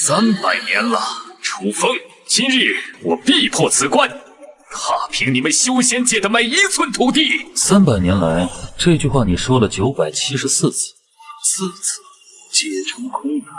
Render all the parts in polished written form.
300年了，楚风，今日我必破此关，踏平你们修仙界的每一寸土地。300年来，这句话你说了974次，4次皆成空谈。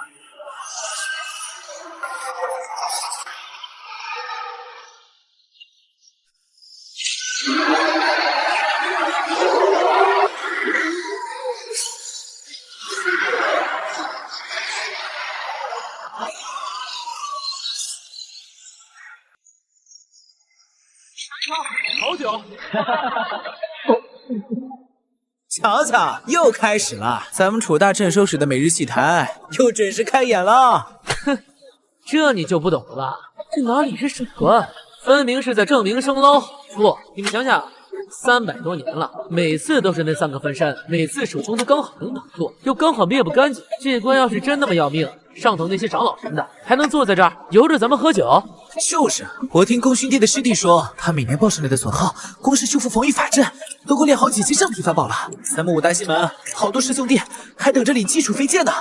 好久，瞧瞧，又开始了，咱们楚大镇守使的每日戏谈又准时开演了。哼，这你就不懂了吧？这哪里是审官，分明是在证明生喽！不，你们想想，300多年了，每次都是那3个分身，每次手中都刚好能挡住，又刚好灭不干净。这关要是真那么要命，上头那些长老什么的还能坐在这儿由着咱们喝酒？就是，我听功勋殿的师弟说，他每年报上来的损耗，光是修复防御法阵，都够练好几期上品法宝了。咱们武大西门好多师兄弟还等着领基础飞剑呢，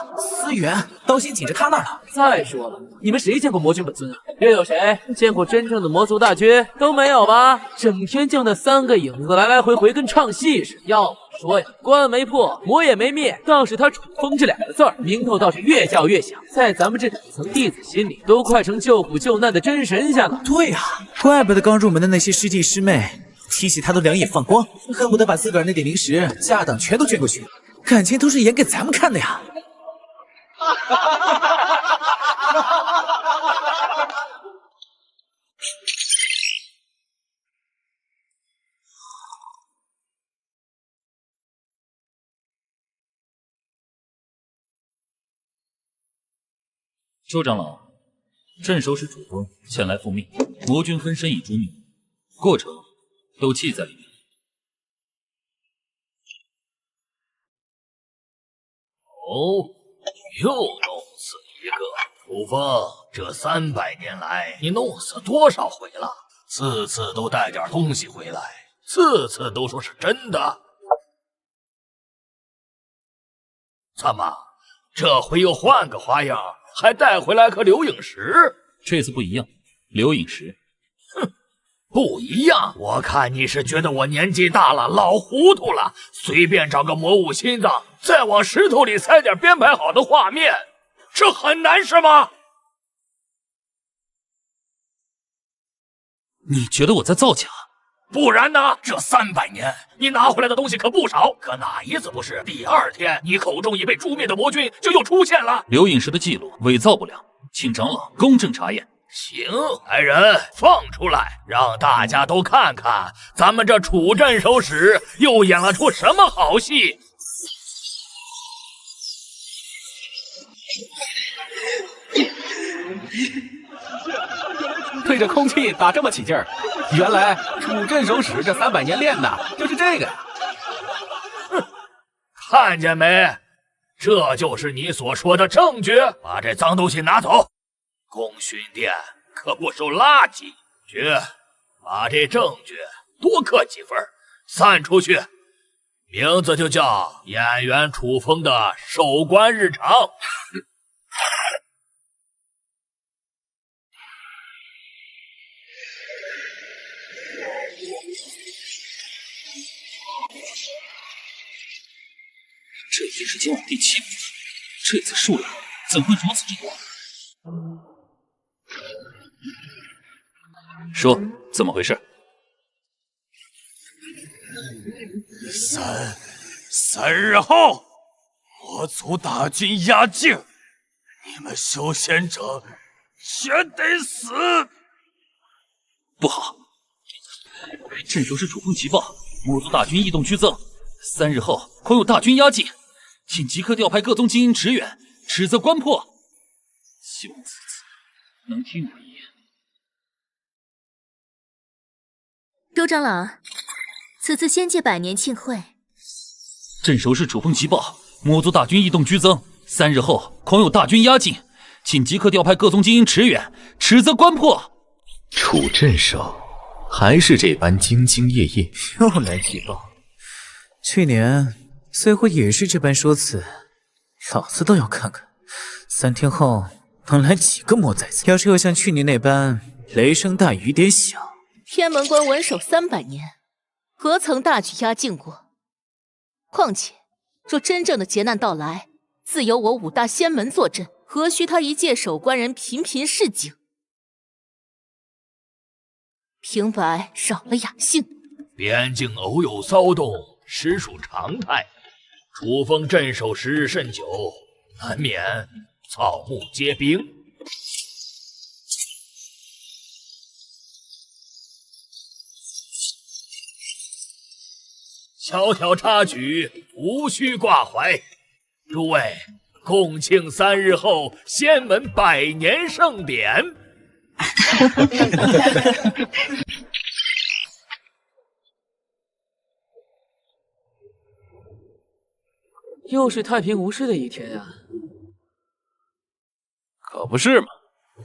资源都先紧着他那儿了。再说了，你们谁见过魔君本尊啊？又有谁见过真正的魔族大军？都没有吧？整天就那3个影子来来回回跟唱戏似的。要我说呀，关没破，魔也没灭，倒是他楚风这2个字儿，名头倒是越叫越响，在咱们这底层弟子心里，都快成救苦救难的真神仙了。对呀，怪不得刚入门的那些师弟师妹提起他都两眼放光，恨不得把自个儿那点零食、家当全都捐过去，感情都是演给咱们看的呀。周长老，镇守使楚风前来复命，魔君分身已诛灭，过程都记在里面。哦，又弄死一个。楚风，这300年来，你弄死多少回了？次次都带点东西回来，次次都说是真的。怎么，这回又换个花样，还带回来颗流影石？这次不一样，流影石。哼，不一样。我看你是觉得我年纪大了，老糊涂了，随便找个魔物心脏，再往石头里塞点编排好的画面，这很难是吗？你觉得我在造假？不然呢？这300年你拿回来的东西可不少，可哪一次不是第2天你口中已被诛灭的魔君就又出现了？流影石的记录伪造不了，请长老公正查验。行，来人，放出来，让大家都看看咱们这楚镇守使又演了出什么好戏。对着空气打这么起劲儿，原来楚镇守使这300年练的就是这个呀！哼，看见没？这就是你所说的证据。把这脏东西拿走，功勋殿可不收垃圾。去，把这证据多刻几份，散出去。名字就叫演员楚风的守关日常。这已经是今晚第7部，这次数量怎会如此之多？说怎么回事？3日后，魔族大军压境，你们修仙者全得死！不好！镇守使楚风急报，魔族大军异动剧增，3日后恐有大军压境，请即刻调派各宗精英驰援，斥责关破。希望此次能听我一言。周长老，此次仙界100年庆会，镇守使楚风急报，魔族大军异动剧增，3日后恐有大军压境，请即刻调派各宗精英驰援，斥责关破。楚镇守还是这般兢兢业业，又来举报。去年似乎也是这般说辞，老子倒要看看，3天后能来几个魔崽子？要是又像去年那般雷声大雨点小，天门关稳守300年，何曾大举压境过？况且，若真正的劫难到来，自有我5大仙门坐镇，何须他一介守关人频频示警？平白扰了雅兴。边境偶有骚动，实属常态。楚风镇守时日甚久，难免草木皆兵。小小插曲，无需挂怀。诸位，共庆3日后仙门100年盛典。又是太平无事的一天啊！可不是嘛，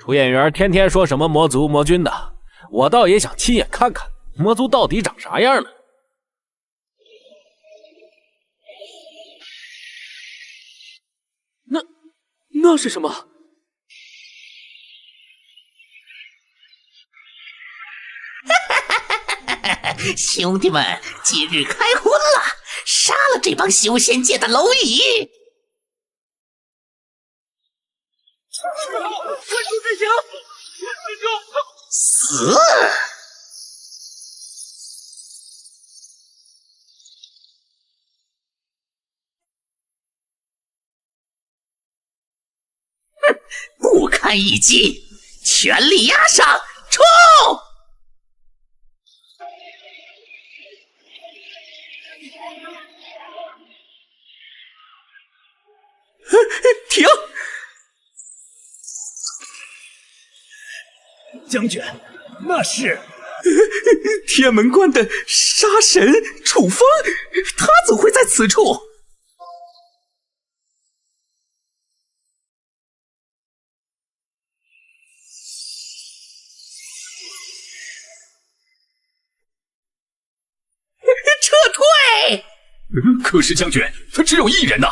楚演员天天说什么魔族魔君的，我倒也想亲眼看看魔族到底长啥样呢。那是什么？兄弟们，今日开荤了，杀了这帮修仙界的蝼蚁！死！不堪一击，全力压上，冲！停！将军，那是天门关的杀神楚风，他怎会在此处？撤退！可是将军，他只有1人呐。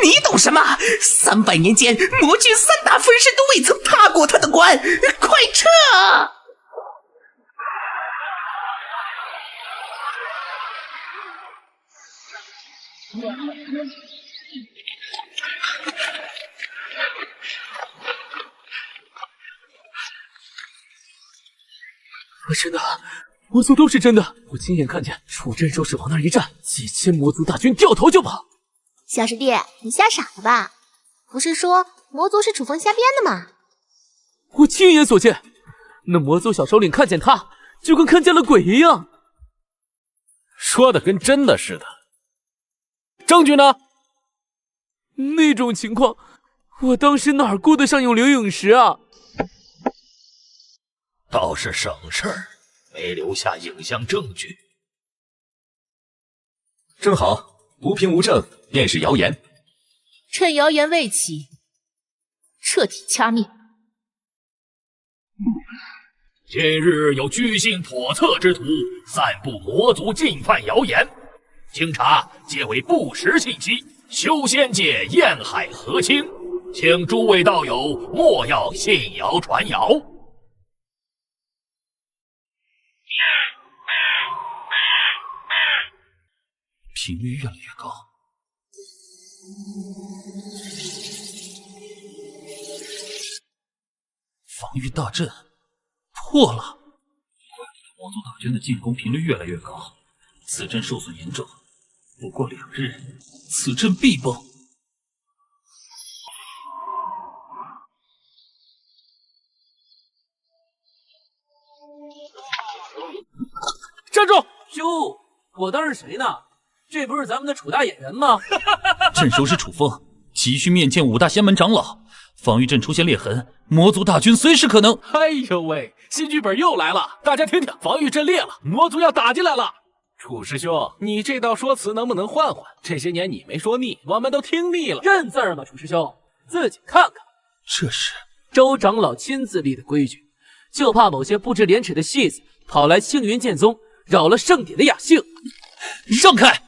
你懂什么？300年间，魔君3大分身都未曾踏过他的关，快撤！真的，魔族都是真的。我亲眼看见楚镇守使往那儿一站，几千魔族大军掉头就跑。小师弟，你吓傻了吧？不是说魔族是楚风瞎编的吗？我亲眼所见，那魔族小首领看见他，就跟看见了鬼一样。说的跟真的似的。证据呢？那种情况，我当时哪顾得上用灵影石啊？倒是省事儿，没留下影像证据。正好，无凭无证便是谣言。趁谣言未起，彻底掐灭。今日有居心叵测之徒散布魔族进犯谣言，经查皆为不实信息，修仙界厌海河清，请诸位道友莫要信谣传谣。频率越来越高，防御大阵破了。魔族大军的进攻频率越来越高，此阵受损严重，不过2日，此阵必崩。站住！哟，我当是谁呢？这不是咱们的楚大演员吗？镇守使楚风急需面见5大仙门长老，防御阵出现裂痕，魔族大军随时可能。哎呦喂，新剧本又来了！大家听听，防御阵裂了，魔族要打进来了。楚师兄，你这道说辞能不能换换？这些年你没说腻，我们都听腻了。认字吗，楚师兄？自己看看。这是周长老亲自立的规矩，就怕某些不知廉耻的戏子跑来青云剑宗，扰了盛典的雅兴。让开！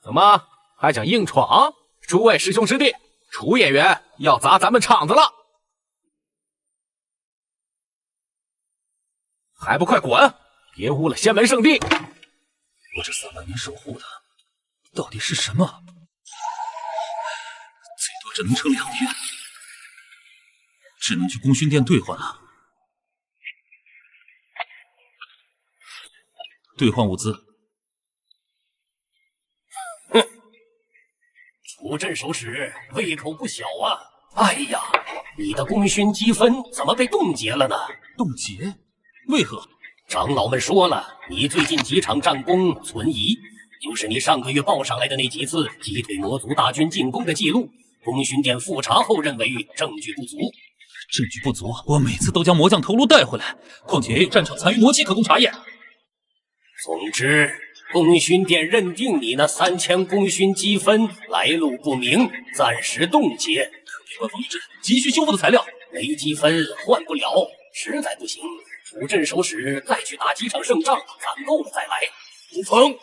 怎么还想硬闯？诸位师兄师弟，楚演员要砸咱们场子了！还不快滚！别污了仙门圣地！我这300年守护的到底是什么？最多只能撑2天，只能去功勋殿兑换了。兑换物资。哼，楚镇守使胃口不小啊！哎呀，你的功勋积分怎么被冻结了呢？冻结？为何？长老们说了，你最近几场战功存疑，就是你上个月报上来的那几次击退魔族大军进攻的记录。功勋殿复查后认为证据不足。证据不足？我每次都将魔将头颅带回来，况且也有战场残余魔器可供查验。总之，功勋殿认定你那3000功勋积分来路不明，暂时冻结。别官方一阵急需修复的材料，没积分换不了，实在不行，楚镇守使再去打几场胜仗，攒够了再来。吴峰，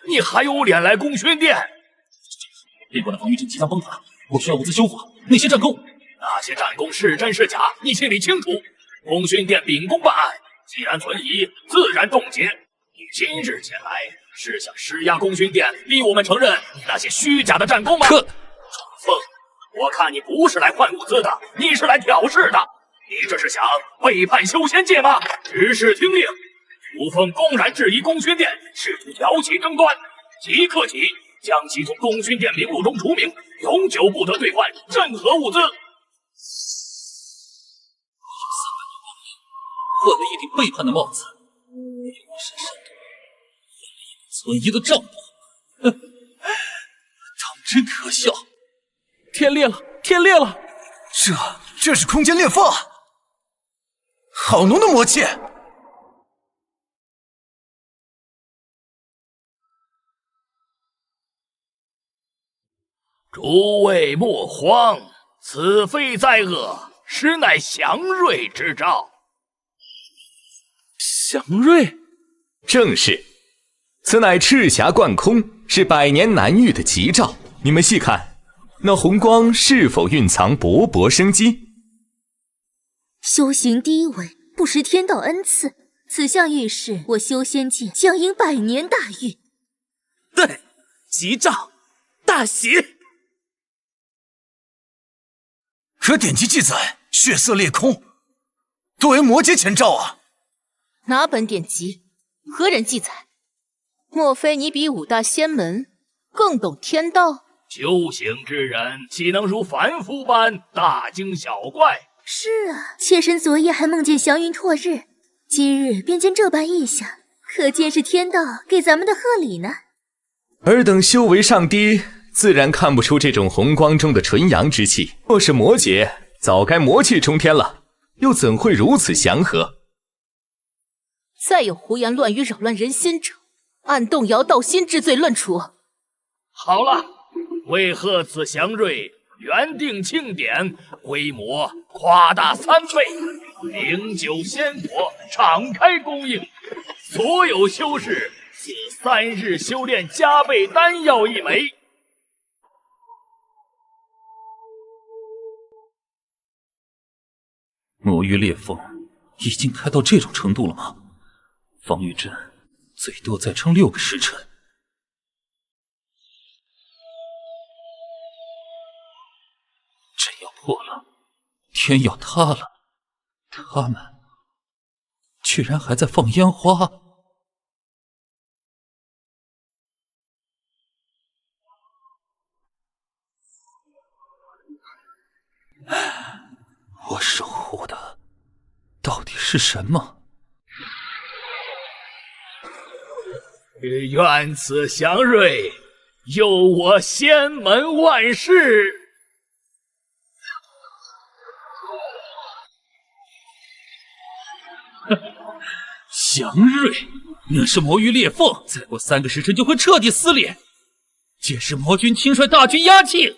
你还有脸来功勋殿？边关的防御阵即将崩塌，我需要物资修复。那些战功，那些战功是真是假，你心里清楚。功勋殿秉公办案，既然存疑，自然冻结。你今日前来，是想施压功勋殿，逼我们承认你那些虚假的战功吗？楚风，我看你不是来换物资的，你是来挑事的。你这是想背叛修仙界吗？指示听令，楚风公然质疑功勋殿，试图挑起争端，即刻起将其从功勋殿名录中除名，永久不得兑换任何物资。换了一顶背叛的帽子，为我身上换了一顶存疑的账簿，当真可笑。天裂了，天裂了！这是空间裂缝，好浓的魔气！诸位莫慌，此非灾厄，实乃祥瑞之兆。祥瑞？正是，此乃赤霞贯空，是百年难遇的吉兆。你们细看，那红光是否蕴藏勃勃生机？修行低微，不识天道恩赐，此项预示我修仙界将迎百年大运。对，吉兆，大喜！可典籍记载，血色裂空，多为魔劫前兆啊！哪本典籍？何人记载？莫非你比5大仙门更懂天道？修行之人岂能如凡夫般大惊小怪？是啊，妾身昨夜还梦见祥云拓日，今日便见这般异象，可见是天道给咱们的贺礼呢。尔等修为尚低，自然看不出这种红光中的纯阳之气。若是魔劫，早该魔气冲天了，又怎会如此祥和？再有胡言乱语扰乱人心者，按动摇道心之罪论处。好了，为贺此祥瑞，原定庆典，规模夸大3倍，灵酒鲜果敞开供应，所有修士仅3日修炼加倍丹药1枚。魔域裂缝已经开到这种程度了吗？防御阵最多再撑6个时辰。阵要破了，天要塌了，他们居然还在放烟花！我守护的到底是什么？愿此祥瑞佑我仙门万世！祥瑞，那是魔域裂缝，再过3个时辰就会彻底撕裂，届时魔军亲率大军压境。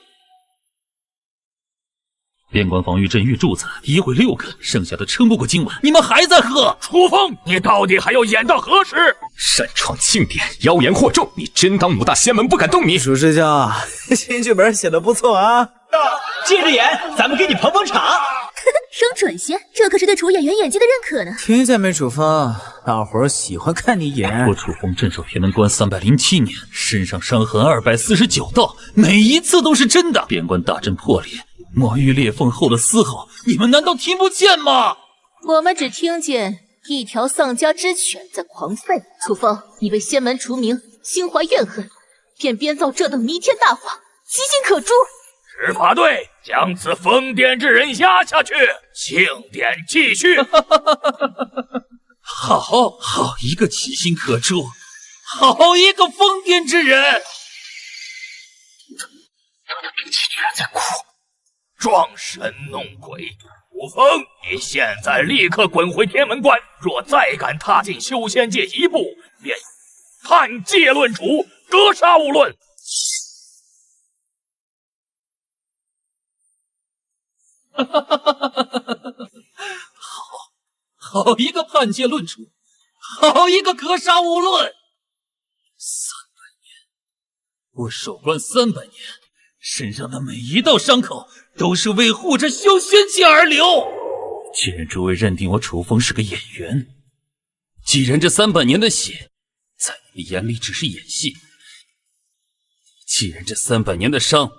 边关防御阵玉柱子已毁6个，剩下的撑不过今晚。你们还在喝？楚风，你到底还要演到何时？擅闯庆典，妖言惑众，你真当5大仙门不敢动你？楚师兄，新剧本写的不错啊！接着演，咱们给你捧捧场。生准些，这可是对楚演员演技的认可呢。听见没，楚风？大伙儿喜欢看你演。我楚风镇守天门关307年，身上伤痕249道，每一次都是真的。边关大阵破裂，魔域裂缝后的嘶吼，你们难道听不见吗？我们只听见一条丧家之犬在狂吠。楚风，你为仙门除名，心怀怨恨，便编造这等弥天大谎，其心可诛。执法队将此疯癫之人押下去，庆典继续。好一个其心可诛，好一个疯癫之人！他的兵器居然在哭，装神弄鬼！楚风，你现在立刻滚回天门关，若再敢踏进修仙界一步，便判界论处，格杀勿论。好一个判界论处，好一个格杀勿论！300年，我守关300年，身上的每一道伤口都是为护着修仙界而流。既然诸位认定我楚风是个演员，既然这300年的血在你们眼里只是演戏，既然这300年的伤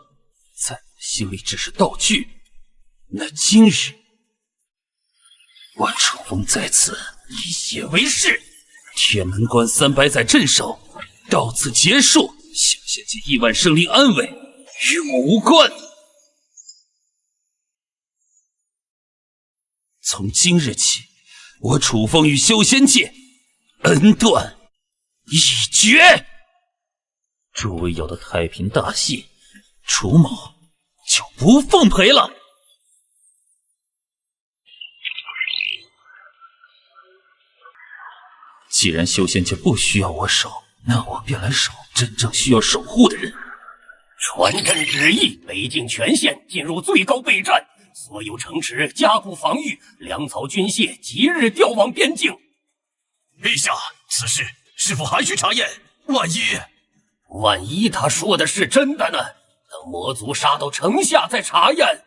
在你们心里只是道具，那今日我楚风在此以血为誓，天门关300载镇守到此结束，修仙界亿万生灵安危与我无关。从今日起，我楚风与修仙界恩断义绝。诸位要的太平大戏，楚某就不奉陪了。既然修仙界不需要我守，那我便来守真正需要守护的人。传朕旨意，北境全线进入最高备战，所有城池加固防御，粮草军械即日调往边境。陛下，此事是否还需查验？万一他说的是真的呢？等魔族杀到城下再查验。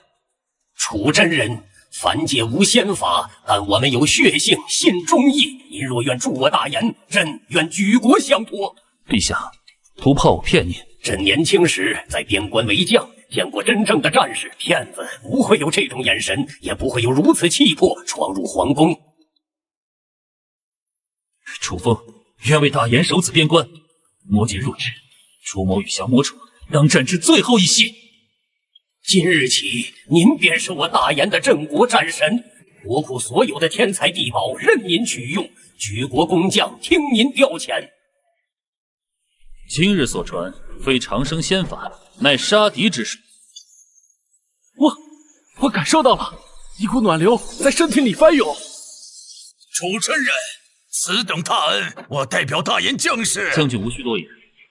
楚真人，凡界无仙法，但我们有血性，信忠义。您若愿助我大言，朕愿举国相托。陛下，不怕我骗你。朕年轻时在边关为将，见过真正的战士，骗子不会有这种眼神，也不会有如此气魄闯入皇宫。楚风愿为大言守此边关，魔界入至，楚某与降魔主当战至最后一息。今日起，您便是我大言的镇国战神，国库所有的天才地宝任您取用，举国工匠听您调遣。今日所传非长生仙法，乃杀敌之术。我感受到了一股暖流在身体里翻涌。楚真人，此等大恩，我代表大言将士。将军无需多言，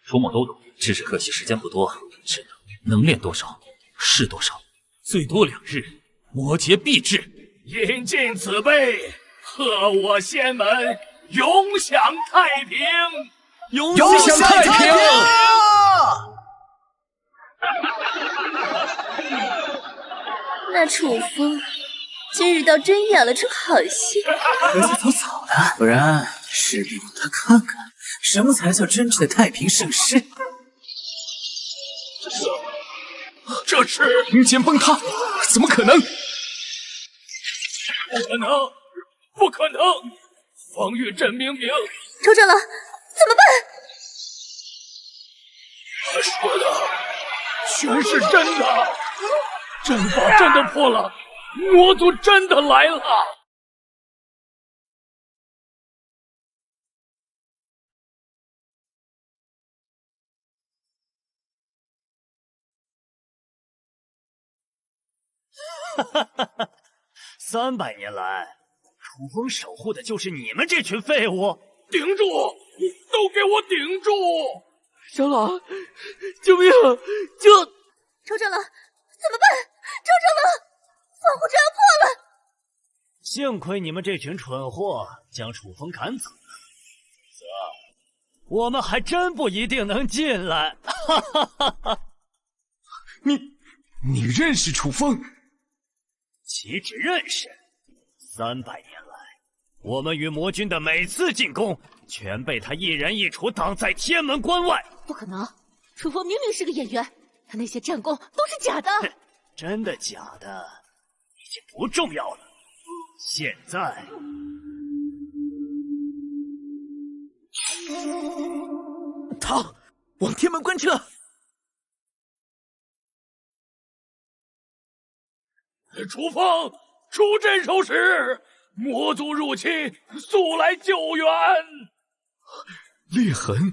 楚某都懂，只是可惜时间不多，只能练多少是多少，最多2日，魔劫必至。饮尽此杯，贺我仙门永享太平。永享太平！那楚风今日倒真演了出好戏。可惜走早了，不然势必让他看看什么才叫真正的太平盛世。这是空间崩塌，怎么可能？不可能，不可能！防御阵明明……抽中了，怎么办？他说的全是真的，阵法真的破了，魔族真的来了。300年来，楚风守护的就是你们这群废物！顶住！都给我顶住！长老，救命！抽中了，怎么办？抽中了，防护阵要破了！幸亏你们这群蠢货将楚风赶走了，否则我们还真不一定能进来。哈哈哈哈！你认识楚风？岂止认识？300年来，我们与魔军的每次进攻，全被他一人一杵挡在天门关外。不可能，楚风明明是个演员，他那些战功都是假的。真的假的已经不重要了。现在，逃，往天门关撤！楚风，出镇守使，魔族入侵，速来救援！裂痕，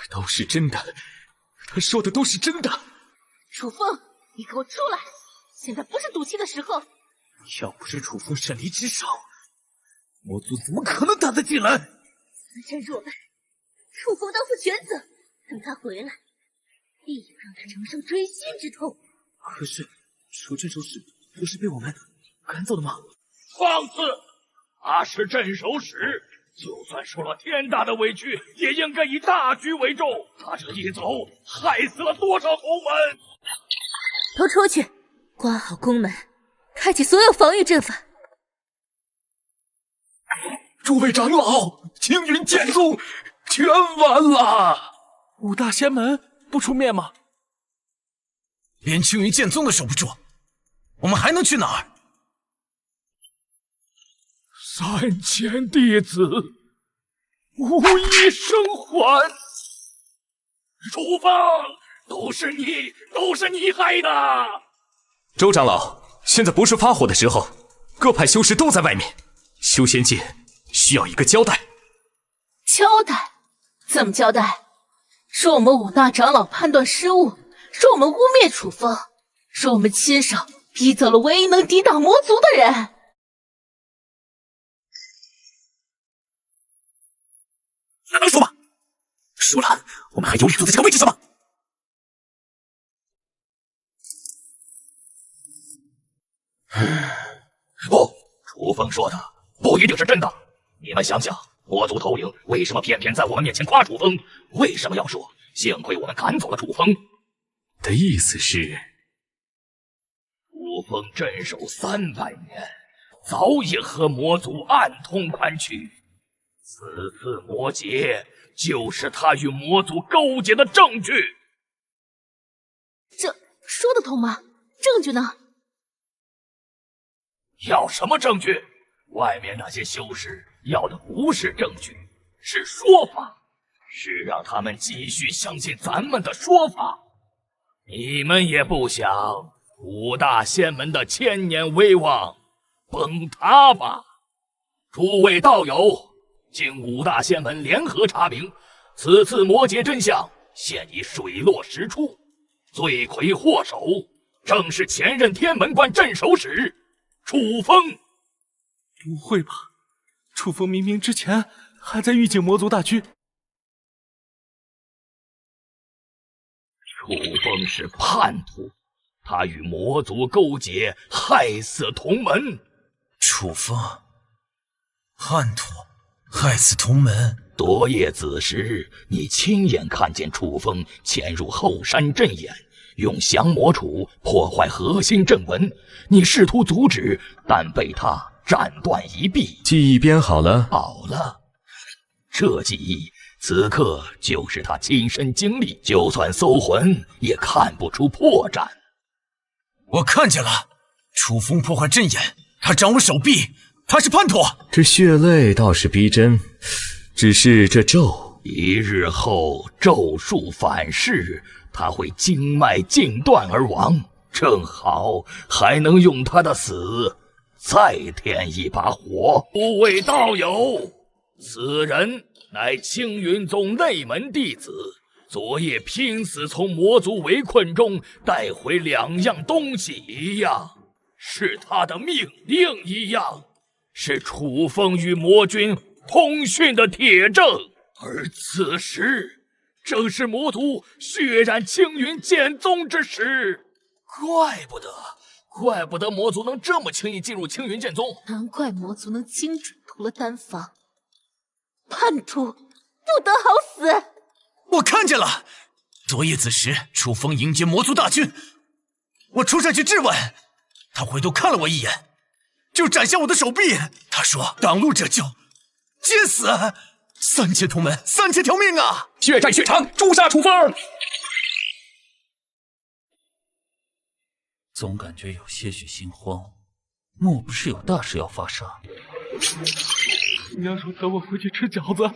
都是真的，他说的都是真的。楚风，你给我出来！现在不是赌气的时候。要不是楚风神离之手，魔族怎么可能打得进来？此战若败，楚风当负全责。等他回来，必要让他承受锥心之痛。可是，出镇守使不是被我们赶走的吗？放肆！他是镇守使，就算受了天大的委屈，也应该以大局为重。他这一走，害死了多少同门？都出去，关好宫门，开启所有防御阵法。诸位长老，青云剑宗全完了。5大仙门不出面吗？连青云剑宗都守不住，我们还能去哪儿？3000弟子无一生还。楚风，都是你害的！周长老，现在不是发火的时候，各派修士都在外面，修仙界需要一个交代。交代？怎么交代？说我们5大长老判断失误，说我们污蔑楚风，说我们亲手逼走了唯一能抵挡魔族的人。来说吧，输了，我们还有脸坐在这个位置上吗？不，楚风说的不一定是真的。你们想想，魔族头领为什么偏偏在我们面前夸楚风？为什么要说幸亏我们赶走了楚风？的意思是，楚风镇守300年，早已和魔族暗通款曲。此次魔劫就是他与魔族勾结的证据。这说得通吗？证据呢？要什么证据？外面那些修士要的不是证据，是说法，是让他们继续相信咱们的说法。你们也不想5大仙门的1000年威望崩塌吧？诸位道友，经5大仙门联合查明，此次魔劫真相现已水落石出，罪魁祸首正是前任天门关镇守使楚风。不会吧？楚风明明之前还在预警魔族大军。楚风是叛徒，他与魔族勾结，害死同门。楚风，叛徒，害死同门。夺夜子时，你亲眼看见楚风潜入后山阵眼，用降魔杵破坏核心阵纹。你试图阻止，但被他斩断一臂。记忆编好了？好了，这记忆此刻就是他亲身经历，就算搜魂也看不出破绽。我看见了，楚风破坏阵眼，他掌握手臂，他是叛徒。这血泪倒是逼真，只是这咒1日后咒术反噬，他会经脉尽断而亡，正好还能用他的死再添一把火。诸位道友，此人乃青云宗内门弟子，昨夜拼死从魔族围困中带回2样东西，一样是他的命，另一样是楚风与魔军通讯的铁证。而此时正是魔族血染青云剑宗之时，怪不得魔族能这么轻易进入青云剑宗，难怪魔族能精准屠了丹房。叛徒，不得好死！我看见了，昨夜子时，楚风迎接魔族大军，我出山去质问，他回头看了我一眼，就斩下我的手臂。他说：“挡路者救，皆死。三千同门，3000条命啊！”血债血偿，诛杀楚风。总感觉有些许心慌，莫不是有大事要发生？娘说等我回去吃饺子。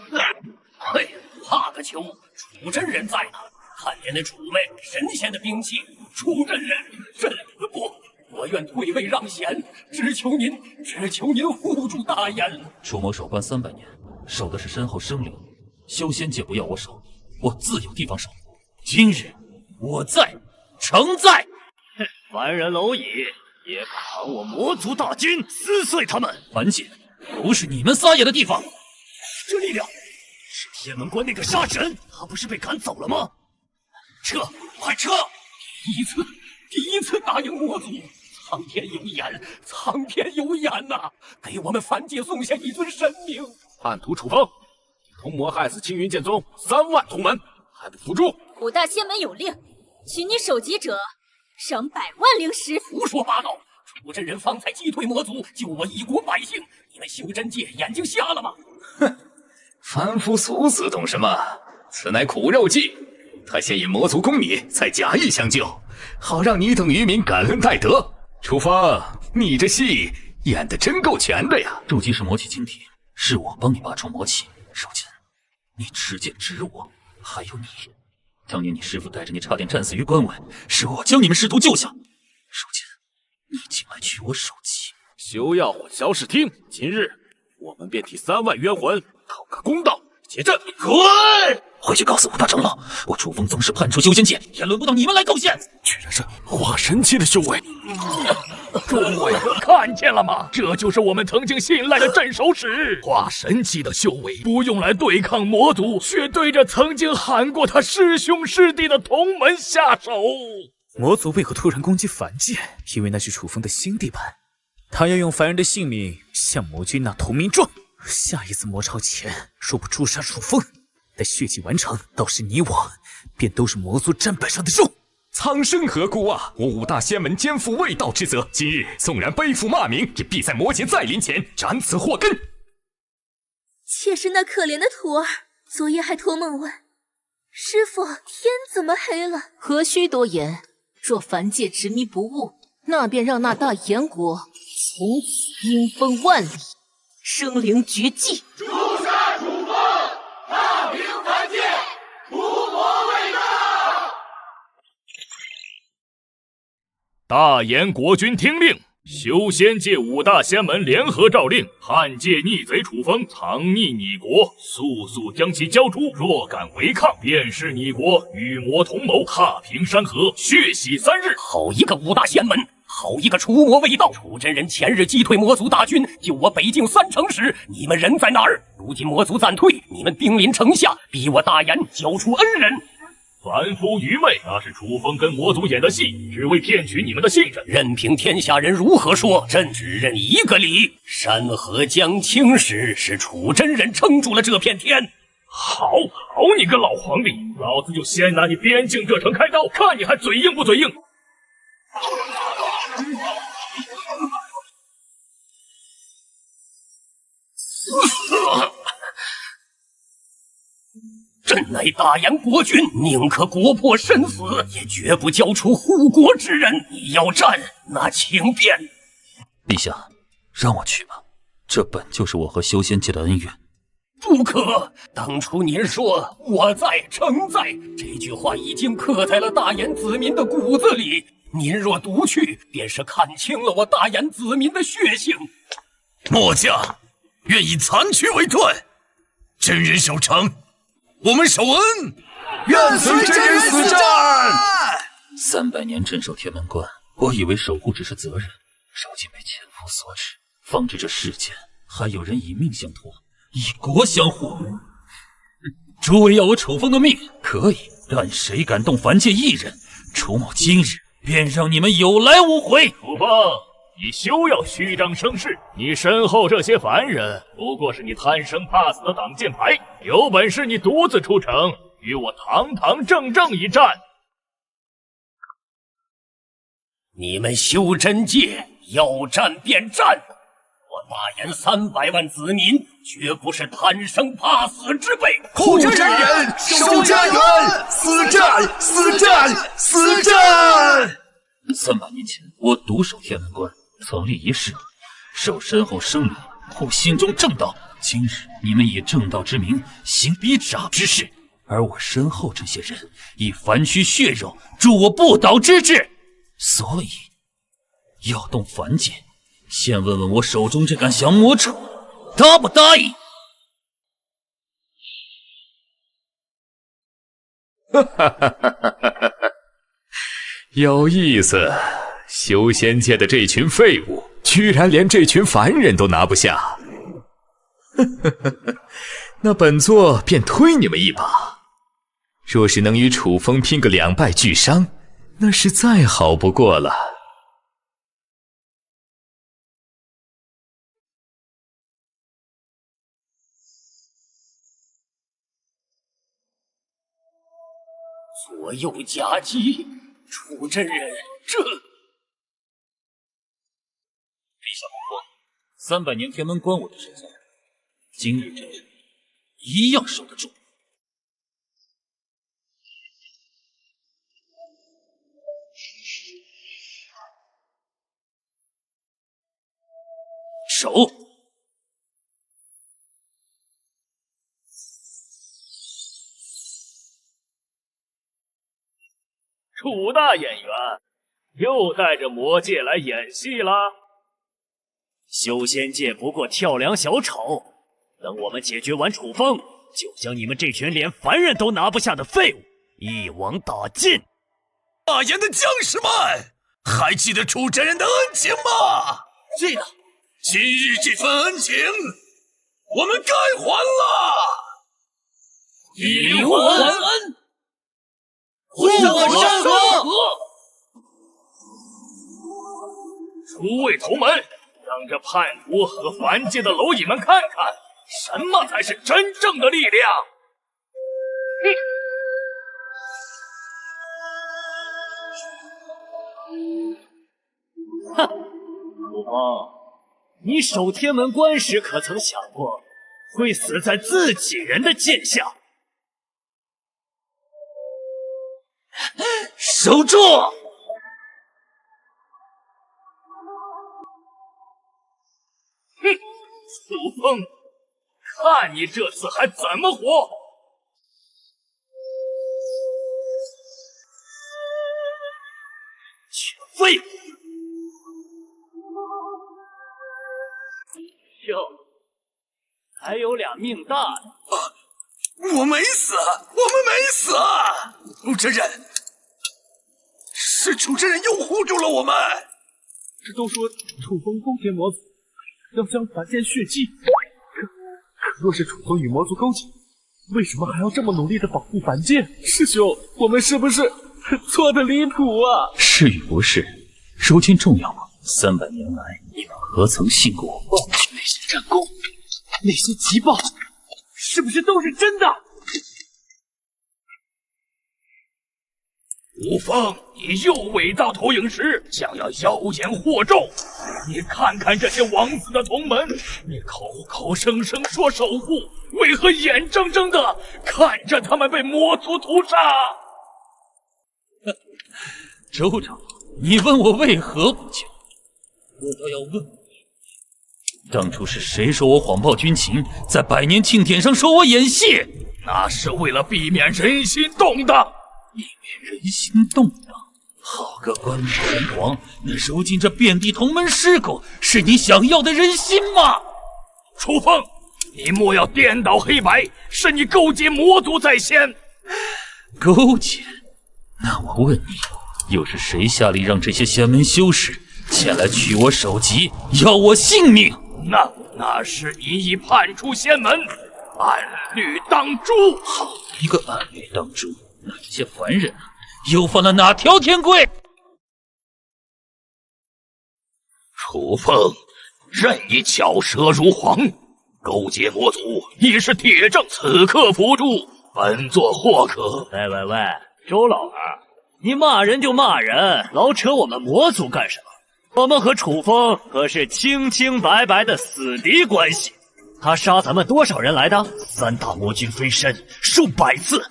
嘿，怕个球！楚真人在呢，看见那楚妹神仙的兵器，楚真人真不过。我愿退位让贤，只求您护住大言。楚某守关300年，守的是身后生灵，修仙界不要我守，我自有地方守。今日我在，诚在。凡人蝼蚁也敢喊我魔族大军，撕碎他们！樊姐，不是你们撒野的地方。这力量是天门关那个杀神，他不是被赶走了吗？撤，快撤！第一次答应魔族，苍天有眼呐，给我们樊界送下一尊神明。叛徒楚风，同谋害死青云剑宗3万同门，还不服输？5大仙门有令，取你首级者赏100万灵石。胡说八道！楚真人方才击退魔族，救我一国百姓，你们修真界眼睛瞎了吗？哼，凡夫俗子懂什么？此乃苦肉计。他先引魔族攻你，再假意相救，好让你等渔民感恩戴德。楚风，你这戏演得真够全的呀！筑基是魔气晶体，是我帮你拔出魔气。守剑，你持剑指我，还有你，当年你师父带着你差点战死于关外，是我将你们师徒救下。守剑，你竟来取我首级！休要混淆视听，今日我们便替3万冤魂讨个公道。结阵，滚！回去告诉5大长老，我楚风宗师叛出修仙界，也轮不到你们来构陷。居然是化神期的修为！诸位看见了吗？这就是我们曾经信赖的镇守使，化神期的修为不用来对抗魔族，却对着曾经喊过他师兄师弟的同门下手。魔族为何突然攻击凡界？因为那是楚风的新地盘，他要用凡人的性命向魔君纳投名状。下一次魔潮前，若不诛杀楚风，待血祭完成，到时你我便都是魔族砧板上的肉。苍生何辜啊！我5大仙门肩负卫道之责，今日纵然背负骂名，也必在魔劫再临前斩此祸根。妾是那可怜的徒儿，昨夜还托梦问师父，天怎么黑了？何须多言？若凡界执迷不悟，那便让那大炎国从此阴风万里，生灵绝迹。诛杀楚风，踏平凡界，除魔卫道。大炎国君听令，修仙界5大仙门联合诏令，汉界逆贼楚风藏匿你国，速速将其交出。若敢违抗，便是你国与魔同谋，踏平山河，血洗3日。好一个5大仙门！好一个除魔卫道！楚真人前日击退魔族大军，救我北境3城时，你们人在哪儿？如今魔族暂退，你们兵临城下，逼我大炎交出恩人。凡夫愚昧，那是楚风跟魔族演的戏，只为骗取你们的信任。任凭天下人如何说，朕只认一个理：山河将倾时，是楚真人撑住了这片天。好你个老皇帝，老子就先拿你边境这城开刀，看你还嘴硬不嘴硬！朕乃大炎国君，宁可国破身死，也绝不交出护国之人。你要战，那请便。陛下，让我去吧，这本就是我和修仙界的恩怨。不可！当初您说我在诚在，这句话已经刻在了大炎子民的骨子里。您若独去，便是看清了我大炎子民的血性。末将愿以残躯为盾，真人守城，我们守恩，愿随真人死战。300年镇守天门关，我以为守护只是责任，如今被千夫所指，方知这世间还有人以命相托，以国相护。诸位要我楚风的命，可以，但谁敢动凡界一人，楚某今日便让你们有来无回。楚风，你休要虚张声势，你身后这些凡人不过是你贪生怕死的挡箭牌，有本事你独自出城，与我堂堂正正一战。你们修真界要战便战，我大言300万子民绝不是贪生怕死之辈。护真人，守家园，死战，死战，死战！300年前，我独守天门关，曾立一誓，受身后生灵，护心中正道。今日你们以正道之名行逼爪之事，而我身后这些人以凡躯血肉助我不倒之志，所以要动凡剑，先问问我手中这杆降魔杵答不答应？哈哈哈哈哈哈！有意思，修仙界的这群废物，居然连这群凡人都拿不下。那本座便推你们一把。若是能与楚风拼个2败俱伤，那是再好不过了。左右夹击，楚真人这……陛下不慌，300年天门关我的身在，今日这阵一样守得住。守！楚大演员又带着魔界来演戏啦？修仙界不过跳梁小丑，等我们解决完楚风，就将你们这群连凡人都拿不下的废物一网打尽。大燕的将士们，还记得楚真人的恩情吗？记得。今日这份恩情，我们该还了。以灵还恩，护我山河。诸位同门，让这叛徒和凡界的蝼蚁们看看，什么才是真正的力量。哼，楚风。你守天门关时，可曾想过会死在自己人的剑下？守住！哼，楚风，看你这次还怎么活！全废物！哟，还有俩命大的！我没死，我们没死！楚真人，是楚真人又护住了我们。这都说楚风勾结魔族，要将凡剑血祭。可若是楚风与魔族勾结，为什么还要这么努力的保护凡剑？师兄，我们是不是错的离谱啊？是与不是，如今重要吗？300年来，你们何曾信过我？那些战功，那些急报，是不是都是真的？吴风，你又伪造投影石，想要妖言惑众。你看看这些枉死的同门，你口口声声说守护，为何眼睁睁的看着他们被魔族屠杀？周长，你问我为何不救？我倒要问你，当初是谁说我谎报军情，在100年庆典上说我演戏？那是为了避免人心动荡。避免人心动荡？好个冠冕堂皇！那如今这遍地同门尸骨，是你想要的人心吗？楚风，你莫要颠倒黑白，是你勾结魔族在先。勾结？那我问你，又是谁下令让这些仙门修士前来取我首级，要我性命？那是你已叛出仙门，暗律当诛。好一个暗律当诛！那这些凡人又犯了哪条天规？楚风，任你巧舌如簧，勾结魔族已是铁证，此刻伏诛，本座或可。喂，周老儿，你骂人就骂人，老扯我们魔族干什么？我们和楚风可是清清白白的死敌关系。他杀咱们多少人来的？3大魔军分身数百次，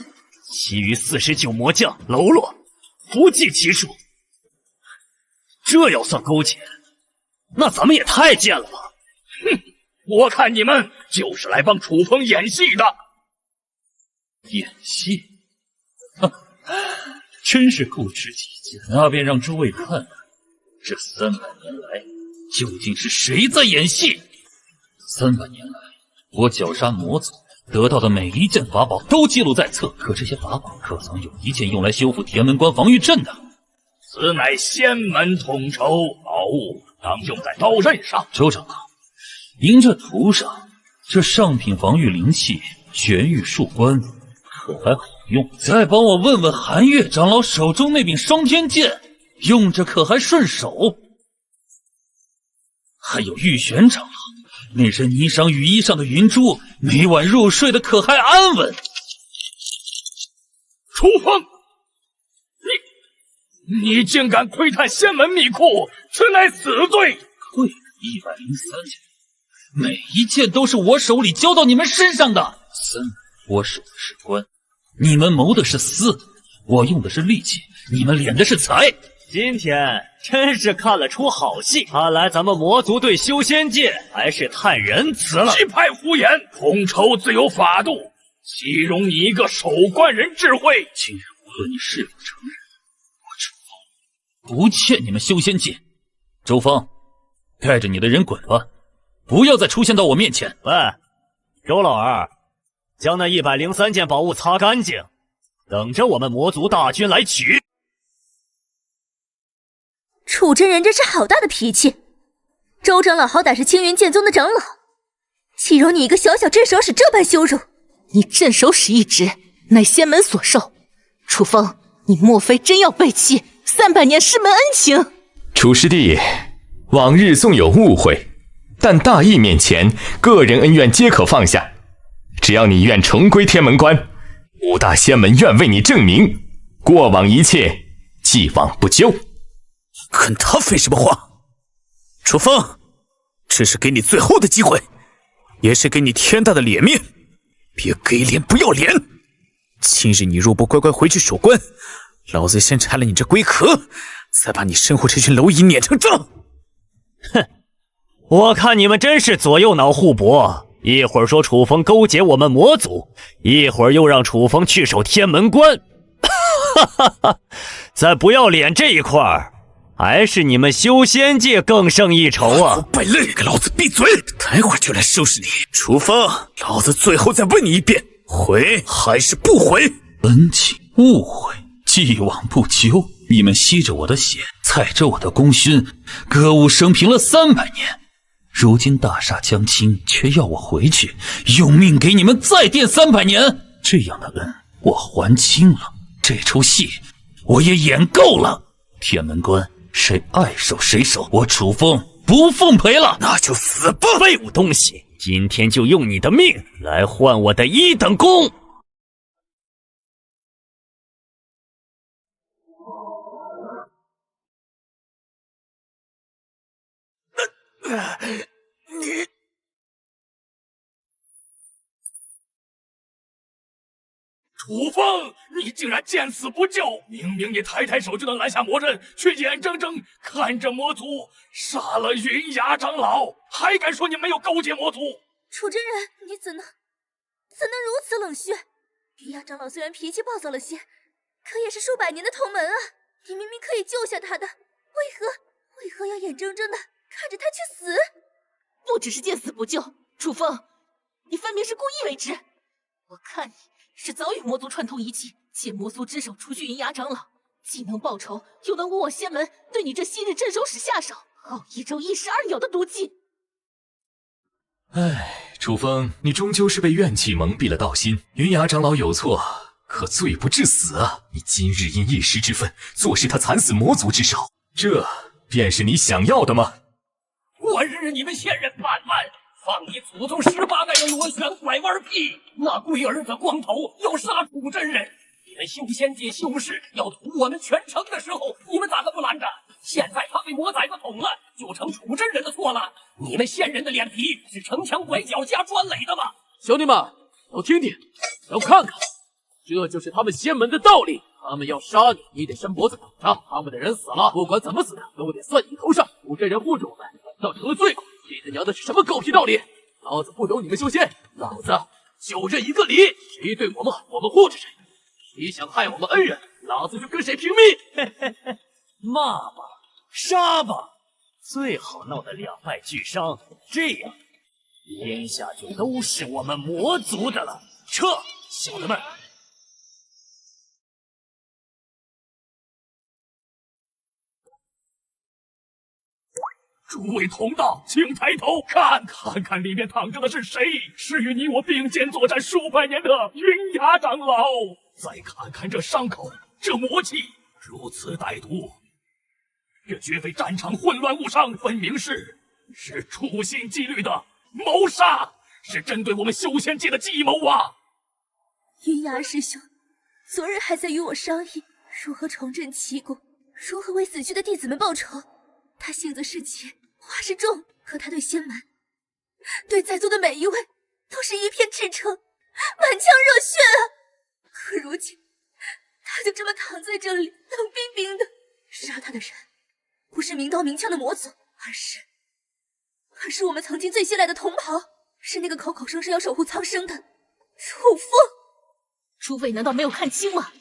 其余49魔将喽啰不计其数。这要算勾结，那咱们也太贱了吧！哼，我看你们就是来帮楚风演戏的。演戏？哈，真是固执己见。那便让诸位看看，这300年来究竟是谁在演戏？300年来，我绞杀魔族得到的每一件法宝都记录在册，可这些法宝可曾有一件用来修复天门关防御阵的？此乃仙门统筹宝物，当用在刀刃上。周长老，您这图上这上品防御灵器玄玉树冠，可还好用？再帮我问问寒月长老手中那柄双天剑，用着可还顺手？还有玉玄长老那身霓裳羽衣上的云珠，每晚入睡的可还安稳？楚风，你竟敢窥探仙门秘库，此乃死罪！对，103件，每一件都是我手里交到你们身上的。我守的是关，你们谋的是私，我用的是力气，你们敛的是财。今天真是看了出好戏，看来咱们魔族对修仙界还是太仁慈了。一派胡言，统筹自有法度，岂容你一个守关人智慧？今日无论你是否承认，我楚风不欠你们修仙界。周峰，带着你的人滚吧，不要再出现到我面前。喂，周老二，将那103件宝物擦干净，等着我们魔族大军来取。楚真人真是好大的脾气！周长老好歹是青云剑宗的长老，岂容你一个小小镇守使这般羞辱？你镇守使一职，乃仙门所授。楚风，你莫非真要背弃300年师门恩情？楚师弟，往日纵有误会，但大义面前，个人恩怨皆可放下。只要你愿重归天门关，5大仙门愿为你证明，过往一切既往不咎。跟他废什么话？楚风，这是给你最后的机会，也是给你天大的脸面，别给脸不要脸！今日你若不乖乖回去守关，老子先拆了你这龟壳，再把你身后这群蝼蚁碾成渣！哼，我看你们真是左右脑互搏，一会儿说楚风勾结我们魔族，一会儿又让楚风去守天门关。哈哈哈，在不要脸这一块儿，还是你们修仙界更胜一筹啊！败类，给老子闭嘴！待会儿就来收拾你。楚风，老子最后再问你一遍，回还是不回？恩情误会，既往不咎。你们吸着我的血，踩着我的功勋，歌舞升平了300年，如今大厦将倾，却要我回去，用命给你们再垫300年。这样的恩我还清了，这出戏我也演够了。天门关谁爱守谁守，我楚风不奉陪了。那就死吧，废物东西！今天就用你的命来换我的1等功。你楚风，你竟然见死不救！明明你抬手就能拦下魔阵，却眼睁睁看着魔族杀了云崖长老，还敢说你没有勾结魔族？楚真人，你怎能如此冷血？云崖长老虽然脾气暴躁了些，可也是数百年的同门啊！你明明可以救下他的，为何要眼睁睁的看着他去死？不只是见死不救，楚风，你分明是故意为之。我看你是早与魔族串通一气，借魔族之手除去云崖长老，既能报仇，又能污我仙门对你这昔日镇守使下手，好一朝一石二鸟的毒计。唉，楚风，你终究是被怨气蒙蔽了道心。云崖长老有错，可罪不至死啊！你今日因一时之愤，坐视他惨死魔族之手，这便是你想要的吗？我日你们现任叛乱！放你祖宗18代的螺旋拐弯屁！那龟儿子光头要杀楚真人，你们修仙界修士要屠我们全城的时候，你们咋个不拦着？现在他被魔崽子捅了，就成楚真人的错了。你们仙人的脸皮是城墙拐角加砖垒的吗？兄弟们，都听听，都看看，这就是他们仙门的道理。他们要杀你，你得伸脖子等着。他们的人死了，不管怎么死的，都得算你头上。楚真人护着我们，倒成了罪过。这他娘的是什么狗屁道理？老子不懂你们修仙，老子就认一个理：谁对我们好，我们护着谁；谁想害我们恩人，老子就跟谁拼命。骂吧，杀吧，最好闹得两败俱伤，这样天下就都是我们魔族的了。撤，小的们！诸位同道，请抬头看看里面躺着的是谁？是与你我并肩作战数百年的云崖长老。再看看这伤口，这魔气如此歹毒，这绝非战场混乱误伤，分明是处心积虑的谋杀，是针对我们修仙界的计谋啊！云崖师兄，昨日还在与我商议如何重振奇功，如何为死去的弟子们报仇。他性子是急，话是重，可他对仙门，对在座的每一位，都是一片赤诚，满腔热血啊！可如今，他就这么躺在这里，冷冰冰的。杀他的人，不是明刀明枪的魔族，而是我们曾经最信赖的同袍，是那个口口声声要守护苍生的楚风。诸位难道没有看清吗？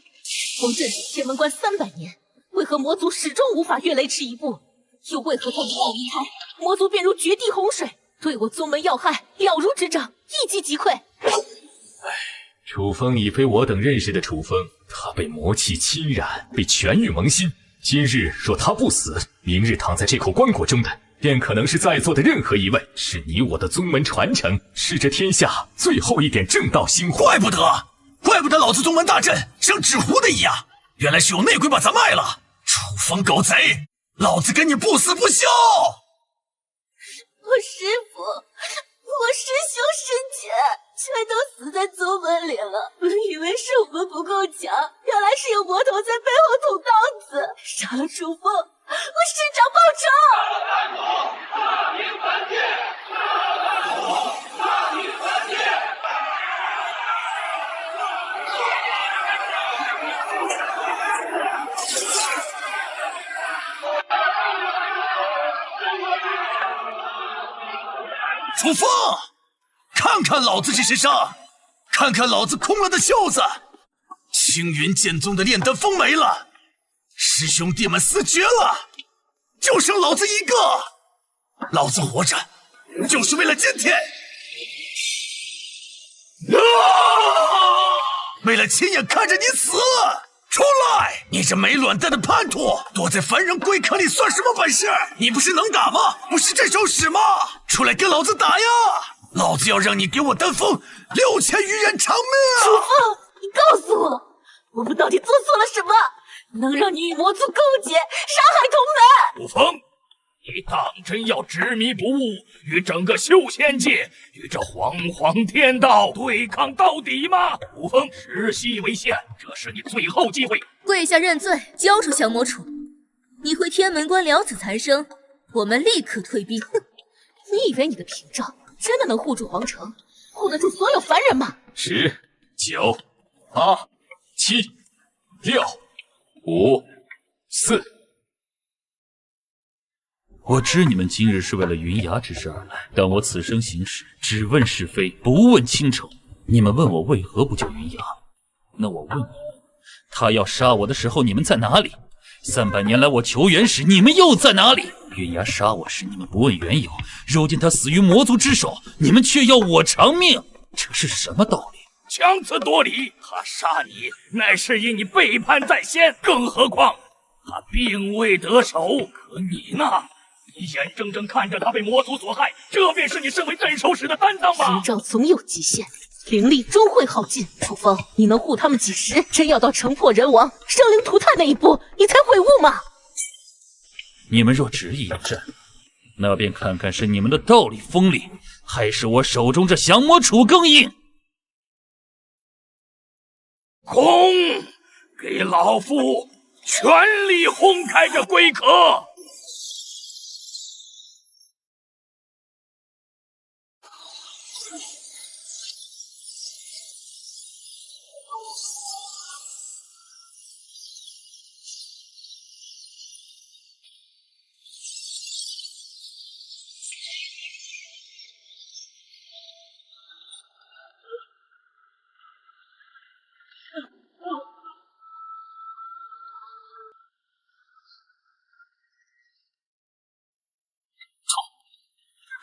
光镇守天门关300年，为何魔族始终无法越雷池一步？又为何他一旦离开，魔族便如绝地洪水，对我宗门要害了如指掌，一击即溃。楚风已非我等认识的楚风，他被魔气侵染，被权欲蒙心。今日若他不死，明日躺在这口棺椁中的，便可能是在座的任何一位，是你我的宗门传承，是这天下最后一点正道兴火。怪不得老子宗门大阵像纸糊的一样，原来是有内鬼把咱卖了。楚风狗贼，老子跟你不死不休！我师父，我师兄师姐全都死在宗门里了，我以为是我们不够强，原来是有魔头在背后捅刀子，杀了楚风，我师长报仇！大明反界，大明反界！楚风，看看老子这身伤，看看老子空了的袖子，青云剑宗的炼丹峰没了，师兄弟们死绝了，就剩老子一个。老子活着就是为了今天，为了亲眼看着你死。出来！你这没卵蛋的叛徒，躲在凡人龟壳里算什么本事？你不是能打吗？不是镇守使吗？出来跟老子打呀！老子要让你给我丹峰6000余人偿命！楚风，你告诉我，我们到底做错了什么，能让你与魔族勾结，杀害同门？楚风，你当真要执迷不悟，与整个修仙界，与这煌煌天道对抗到底吗？楚风，时息为限，这是你最后机会。跪下认罪，交出降魔杵。你回天门关了此残生，我们立刻退兵。哼，你以为你的屏障真的能护住皇城，护得住所有凡人吗？10、9、8、7、6、5、4。我知你们今日是为了云崖之事而来，但我此生行事只问是非，不问清丑。你们问我为何不救云崖，那我问你们，他要杀我的时候你们在哪里？300年来我求援时你们又在哪里？云崖杀我时你们不问缘由，如今他死于魔族之手，你们却要我偿命，这是什么道理？强词夺理，他杀你乃是因你背叛在先，更何况他并未得手，可你呢？你眼睁睁看着他被魔族所害，这便是你身为镇守使的担当吗？屏障总有极限，灵力终会耗尽。楚风，你能护他们几时？真要到城破人亡、生灵涂炭那一步，你才悔悟吗？你们若执意要战，那便看看是你们的道理锋利，还是我手中这降魔杵更硬。空，给老夫全力轰开这龟壳！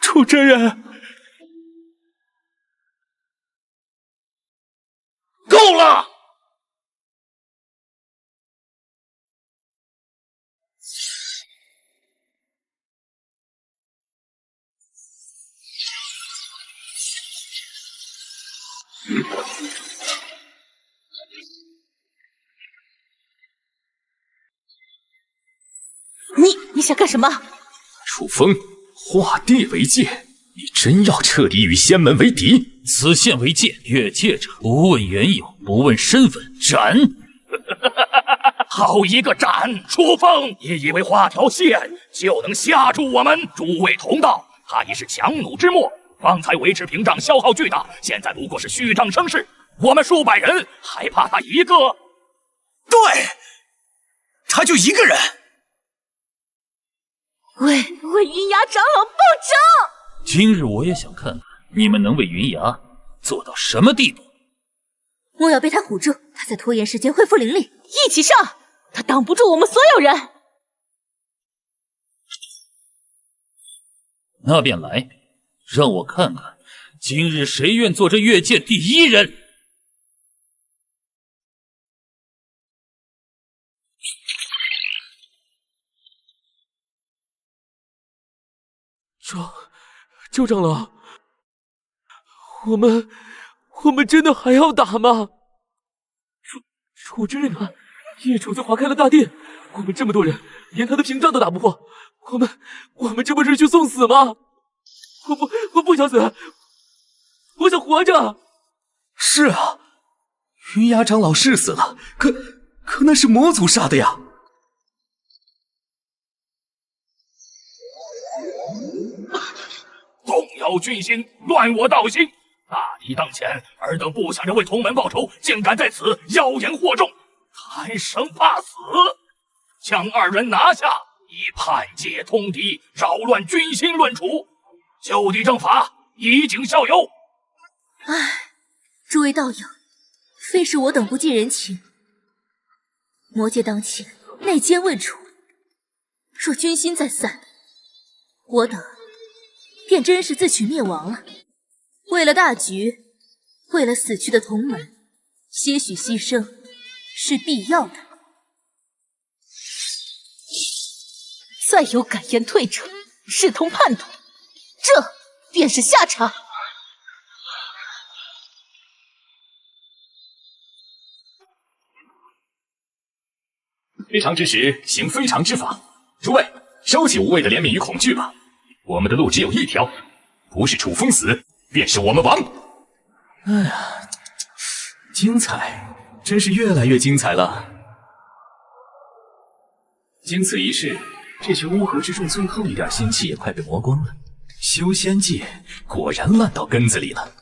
楚真人，够了！你想干什么？楚风，化地为界，你真要彻底与仙门为敌？此线为界，越界者不问缘由，不问身份，斩！好一个斩！楚风，你以为画条线就能吓住我们？诸位同道，他已是强弩之末，方才维持屏障消耗巨大，现在不过是虚张声势。我们数百人还怕他一个？对，他就一个人。为云崖长老报仇！今日我也想看看你们能为云崖做到什么地步。莫要被他唬住，他在拖延时间恢复灵力。一起上！他挡不住我们所有人。那便来，让我看看今日谁愿做这越界第一人。周长老，我们真的还要打吗？楚真人啊，一杵就划开了大殿，我们这么多人，连他的屏障都打不破，我们这不是去送死吗？我不想死，我想活着。是啊，云崖长老是死了，可那是魔族杀的呀。动摇军心，乱我道心。大敌当前，尔等不想着为同门报仇，竟敢在此妖言惑众，贪生怕死，将二人拿下，以叛界通敌，扰乱军心论处，就地正法，以儆效尤。唉，诸位道友，非是我等不近人情。魔界当前，内奸未除，若军心再散，我等便真是自取灭亡了。为了大局，为了死去的同门，些许牺牲是必要的。再有敢言退者，视同叛徒，这便是下场。非常之时，行非常之法。诸位，收起无谓的怜悯与恐惧吧。我们的路只有一条，不是楚风死，便是我们亡。哎呀，精彩，真是越来越精彩了。经此一事，这群乌合之众最后一点心气也快被磨光了。修仙界果然烂到根子里了。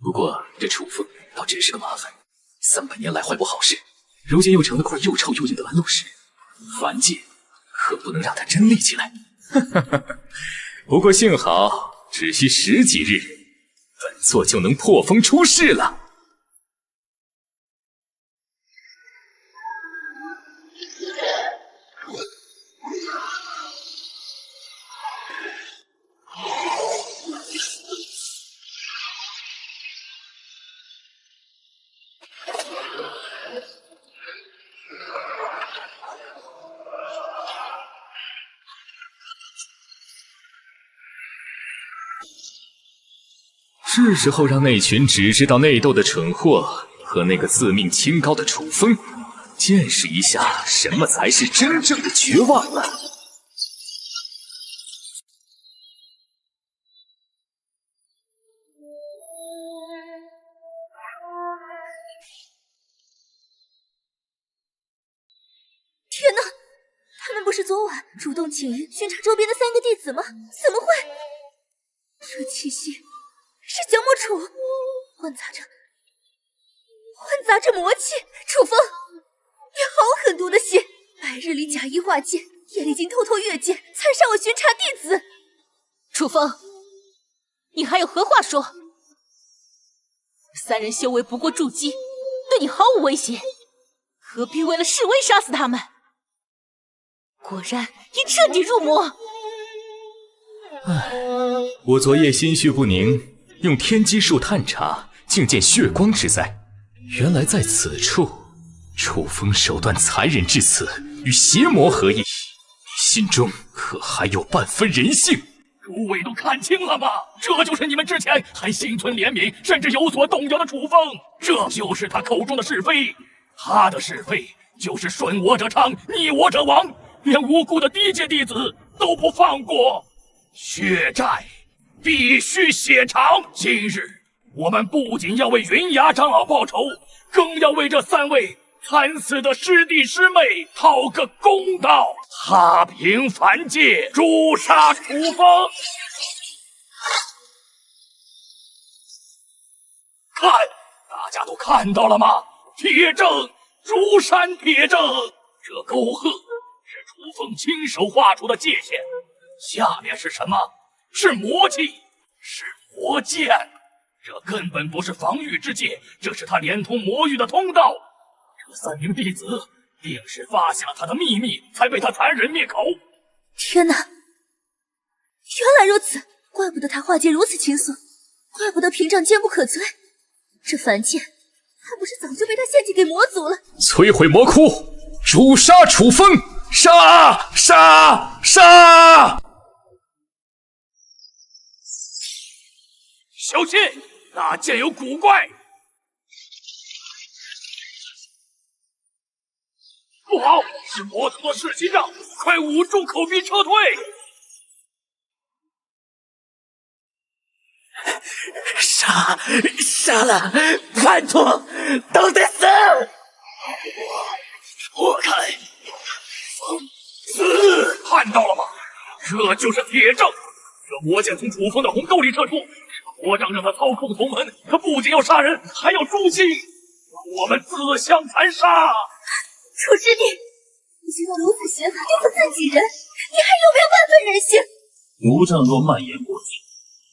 不过这楚风倒真是个麻烦，300年来坏不好事，如今又成了块又臭又硬的拦路石。凡界可不能让他真立起来。不过幸好，只需10几日，本座就能破风出世了。是时候让那群只知道内斗的蠢货和那个自命清高的楚风见识一下什么才是真正的绝望了。不是昨晚主动请缨巡查周边的3个弟子吗？怎么会？这气息是角魔杵，混杂着魔气。楚风，你好狠毒的心！白日里假意化剑，夜里竟偷偷越界，残杀我巡查弟子。楚风，你还有何话说？3人修为不过筑基，对你毫无威胁，何必为了示威杀死他们？果然已彻底入魔。我昨夜心绪不宁，用天机术探查，竟见血光之灾。原来在此处，楚风手段残忍至此，与邪魔合一，你心中可还有半分人性？诸位都看清了吗？这就是你们之前还心存怜悯，甚至有所动摇的楚风，这就是他口中的是非。他的是非就是顺我者昌，逆我者亡，连无辜的低阶弟子都不放过。血债必须血偿。今日我们不仅要为云崖长老报仇，更要为这3位惨死的师弟师妹讨个公道，踏平凡界，诛杀楚风。看，大家都看到了吗？铁证如山铁证，这沟壑是楚风亲手画出的界限，下面是什么？是魔气，是魔剑。这根本不是防御之界，这是他连通魔域的通道。这3名弟子定是发现了他的秘密，才被他残忍灭口。天哪，原来如此，怪不得他化界如此轻松，怪不得屏障坚不可摧。这凡剑还不是早就被他献祭给魔族了？摧毁魔窟，诛杀楚风！杀！杀！杀！小心，那剑有古怪！不好，是魔族的士气账，快捂住口鼻撤退！杀了，叛徒都得死！躲开！死！看到了吗？这就是铁证。这魔剑从楚风的红沟里撤出，这魔杖让他操控同门，他不仅要杀人，还要诛心，让我们自相残杀！楚师弟，你知道如此邪法对付自己人，你还有没有半分人性？毒瘴若蔓延过去，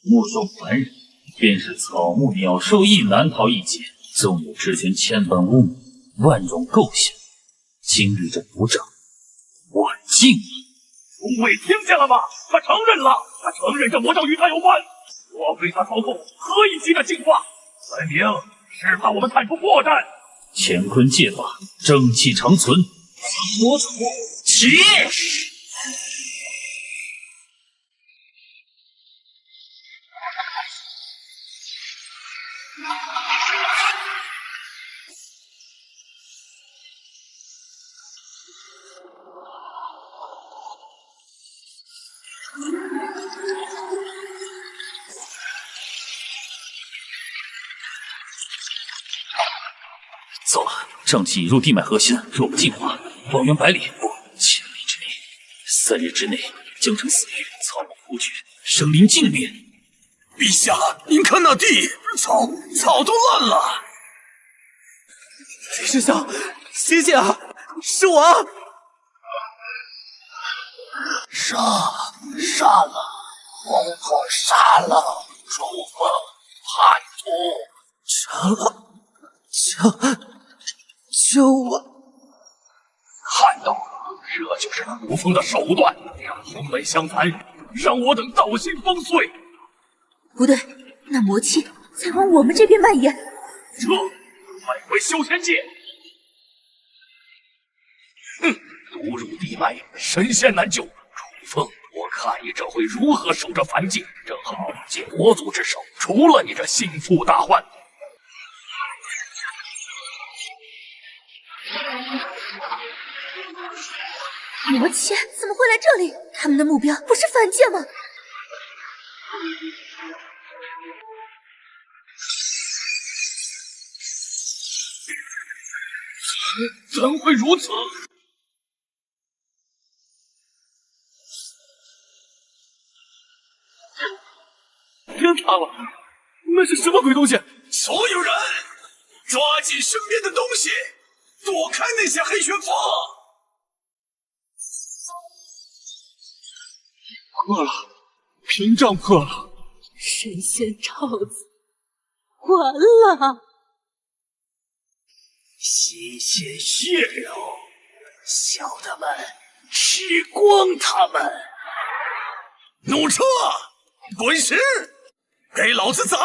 没收凡人，便是草木鸟兽亦难逃一劫。纵有之前千般污蔑，万种构想，今日这毒瘴，我尽你！诸位听见了吗？他承认了，他承认这魔杖与他有关。若非他操控，何以急着进化？分明是怕我们探出破绽。乾坤戒法，正气长存，魔主起！糟了，瘴气已入地脉核心，若不净化，方圆百里不千里之内，3日之内将成死域，草木枯绝，生灵尽灭。陛下，您看那地，草都烂了。李师兄，谢谢啊，是我。杀了，统统杀了楚风叛徒！长老，救我！看到了，这就是楚风的手段，让同门相残，让我等道心崩碎。不对，那魔气在往我们这边蔓延。撤，快回修仙界！毒入地脉，神仙难救。楚风，我看你这回如何守着凡界？正好借魔族之手，除了你这心腹大患。魔气怎么会来这里？他们的目标不是凡界吗？怎会如此？扔他了，那是什么鬼东西？所有人抓紧身边的东西，躲开那些黑旋风！破了，屏障破了，神仙罩子，完了！吸鲜血肉，小的们吃光他们！弩车，滚石，给老子砸！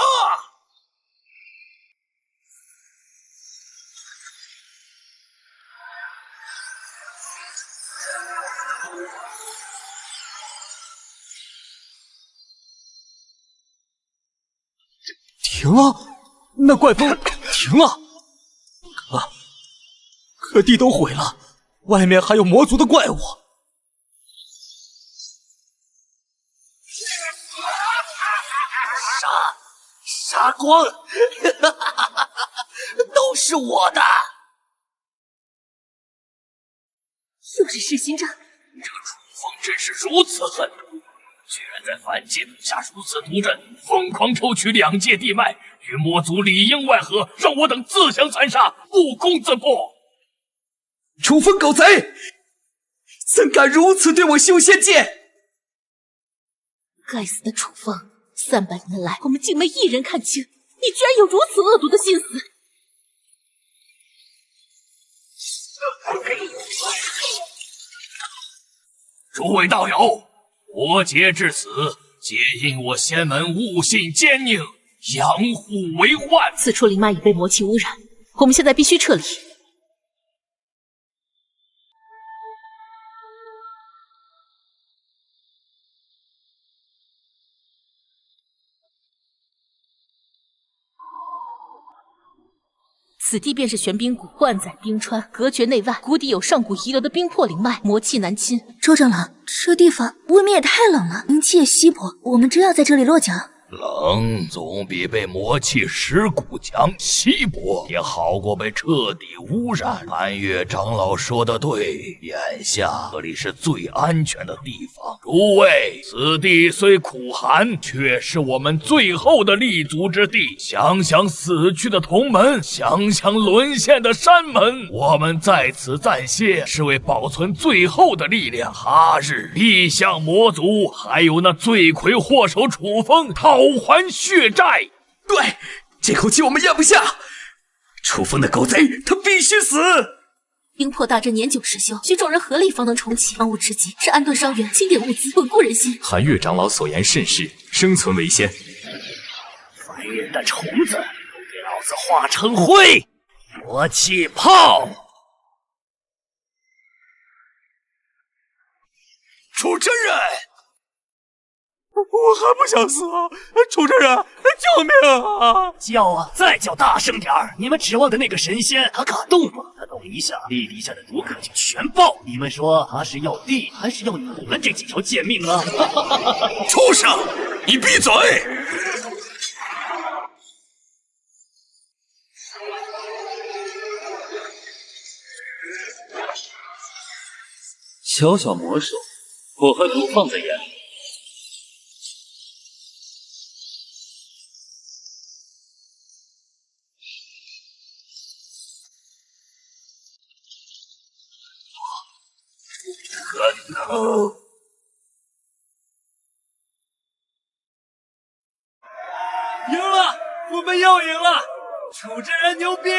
停了，那怪风停了。可地都毁了，外面还有魔族的怪物。杀光！都是我的！又是噬心杖。这楚风真是如此狠毒，居然在凡界布下如此毒阵，疯狂抽取两界地脉，与魔族里应外合，让我等自相残杀，不攻自破。楚风狗贼，怎敢如此对我修仙界？该死的楚风，300年来我们竟没一人看清，你居然有如此恶毒的心思！诸位道友，魔劫至此，皆因我仙门悟性坚佞，养虎为患。此处灵脉已被魔气污染，我们现在必须撤离。此地便是玄冰谷，万载冰川，隔绝内外，谷底有上古遗留的冰魄灵脉，魔气难侵。周长老，这地方未免也太冷了，灵气也稀薄，我们真要在这里落脚？冷总比被魔气蚀骨强，稀薄也好过被彻底污染。寒月长老说的对，眼下这里是最安全的地方。诸位，此地虽苦寒，却是我们最后的立足之地。想想死去的同门，想想沦陷的山门，我们在此暂歇，是为保存最后的力量。他日必向魔族，还有那罪魁祸首楚风讨还血债。对，这口气我们咽不下。楚风的狗贼，他必须死！冰魄大阵年久失修，需众人合力方能重启。当务之急是安顿伤员，清点物资，稳固人心。寒月长老所言甚是，生存为先。烦人的虫子，给老子化成灰！魔气炮！楚真人，我还不想死啊！楚真人，救命啊！叫啊，再叫大声点儿！你们指望的那个神仙，他敢动吗？他动一下，地底下的毒可就全爆！你们说他是要地，还是要你们这几条贱命啊？畜生，你闭嘴！小小魔手，我还不放在眼里。赢了，我们又赢了！楚真人牛逼！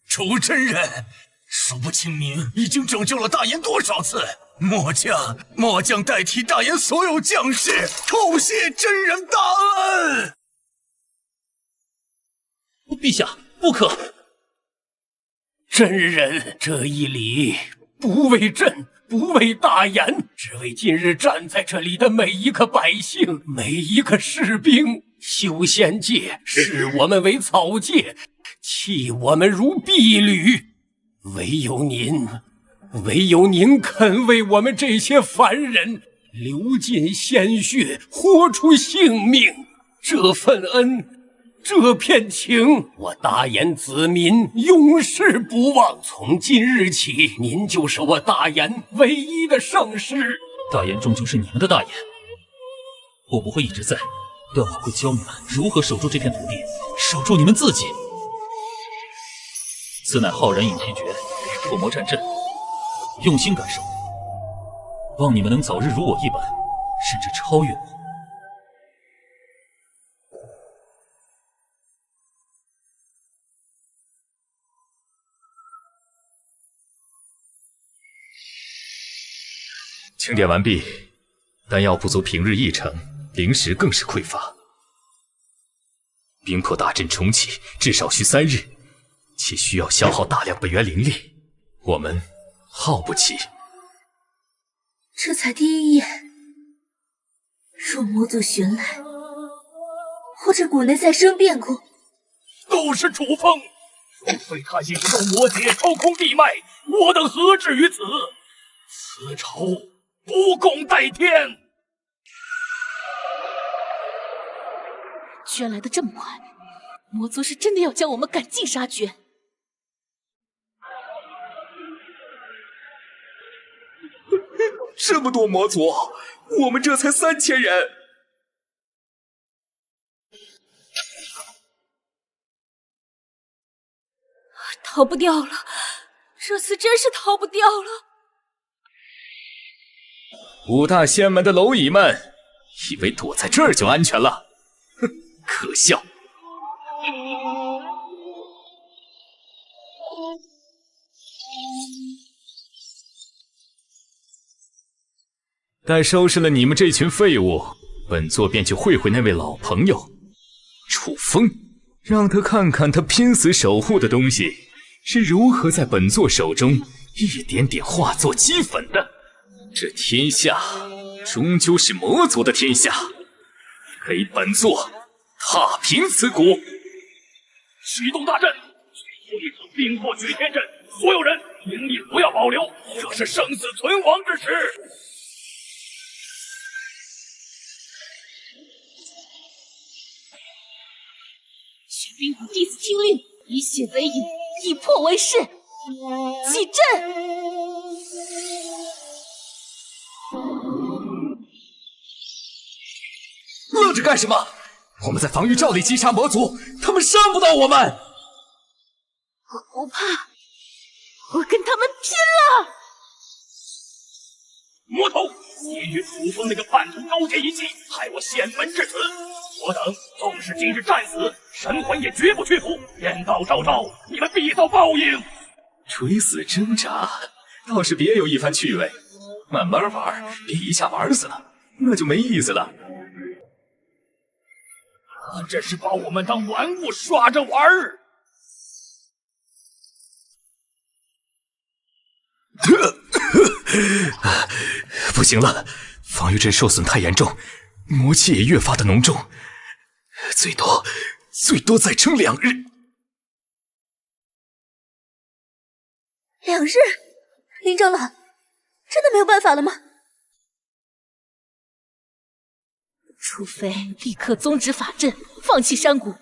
楚真人，数不清名，已经拯救了大燕多少次？末将代替大燕所有将士，叩谢真人大恩。陛下，不可！真人这一礼，不为朕，不为大燕，只为今日站在这里的每一个百姓，每一个士兵。修仙界视我们为草芥，弃我们如敝履。唯有您肯为我们这些凡人流尽鲜血，豁出性命。这份恩，这片情，我大言子民永世不忘。从今日起，您就是我大言唯一的圣师。大言终究是你们的大言，我不会一直在，但我会教你们如何守住这片土地，守住你们自己。此乃浩然影气诀，触魔战阵，用心感受，望你们能早日如我一般，甚至超越我。清点完毕，丹药不足平日一成，灵石更是匮乏。冰魄大阵重启至少需3日，且需要消耗大量本源灵力，我们耗不起。这才第一眼，若魔族寻来，或者谷内再生变故，都是楚风，若非他引动魔劫抽空地脉，我等何至于此？此仇不共戴天！居然来得这么快，魔族是真的要将我们赶尽杀绝。这么多魔族，我们这才3000人。逃不掉了，这次真是逃不掉了。5大仙门的蝼蚁们，以为躲在这儿就安全了？哼，可笑！待收拾了你们这群废物，本座便去会会那位老朋友楚风，让他看看他拼死守护的东西是如何在本座手中一点点化作齑粉的。这天下终究是魔族的天下，给本座踏平此谷！启动大阵，取出一层冰魄举天阵，所有人灵力不要保留，这是生死存亡之时。玄冰谷弟子听令，以血为引，以破为誓，起阵！愣着干什么？我们在防御罩里击杀魔族，他们伤不到我们。我不怕，我跟他们拼了！魔头，你与楚风那个叛徒勾结一气，害我仙门至此。我等纵使今日战死，神魂也绝不屈服。天道昭昭，你们必遭报应。垂死挣扎倒是别有一番趣味，慢慢玩，别一下玩死了，那就没意思了。他这是把我们当玩物耍着玩儿。不行了，防御阵受损太严重，魔气也越发的浓重，最多再撑2日。2日？林长老，真的没有办法了吗？除非立刻终止法阵，放弃山谷，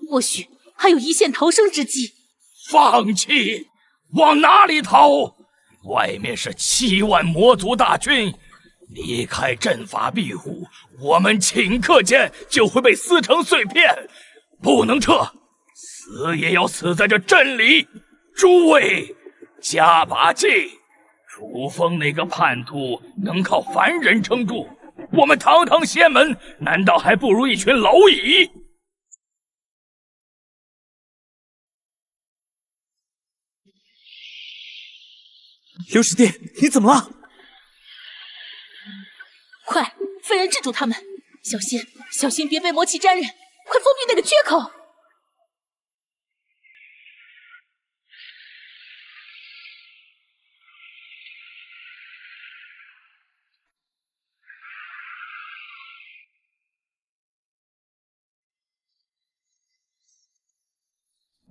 或许还有一线逃生之机。放弃？往哪里逃？外面是7万魔族大军，离开阵法庇护，我们顷刻间就会被撕成碎片，不能撤，死也要死在这阵里。诸位，加把劲！楚风那个叛徒能靠凡人撑住，我们堂堂仙门难道还不如一群蝼蚁？刘师弟，你怎么了？快，飞人制住他们！小心别被魔气沾染！快封闭那个缺口！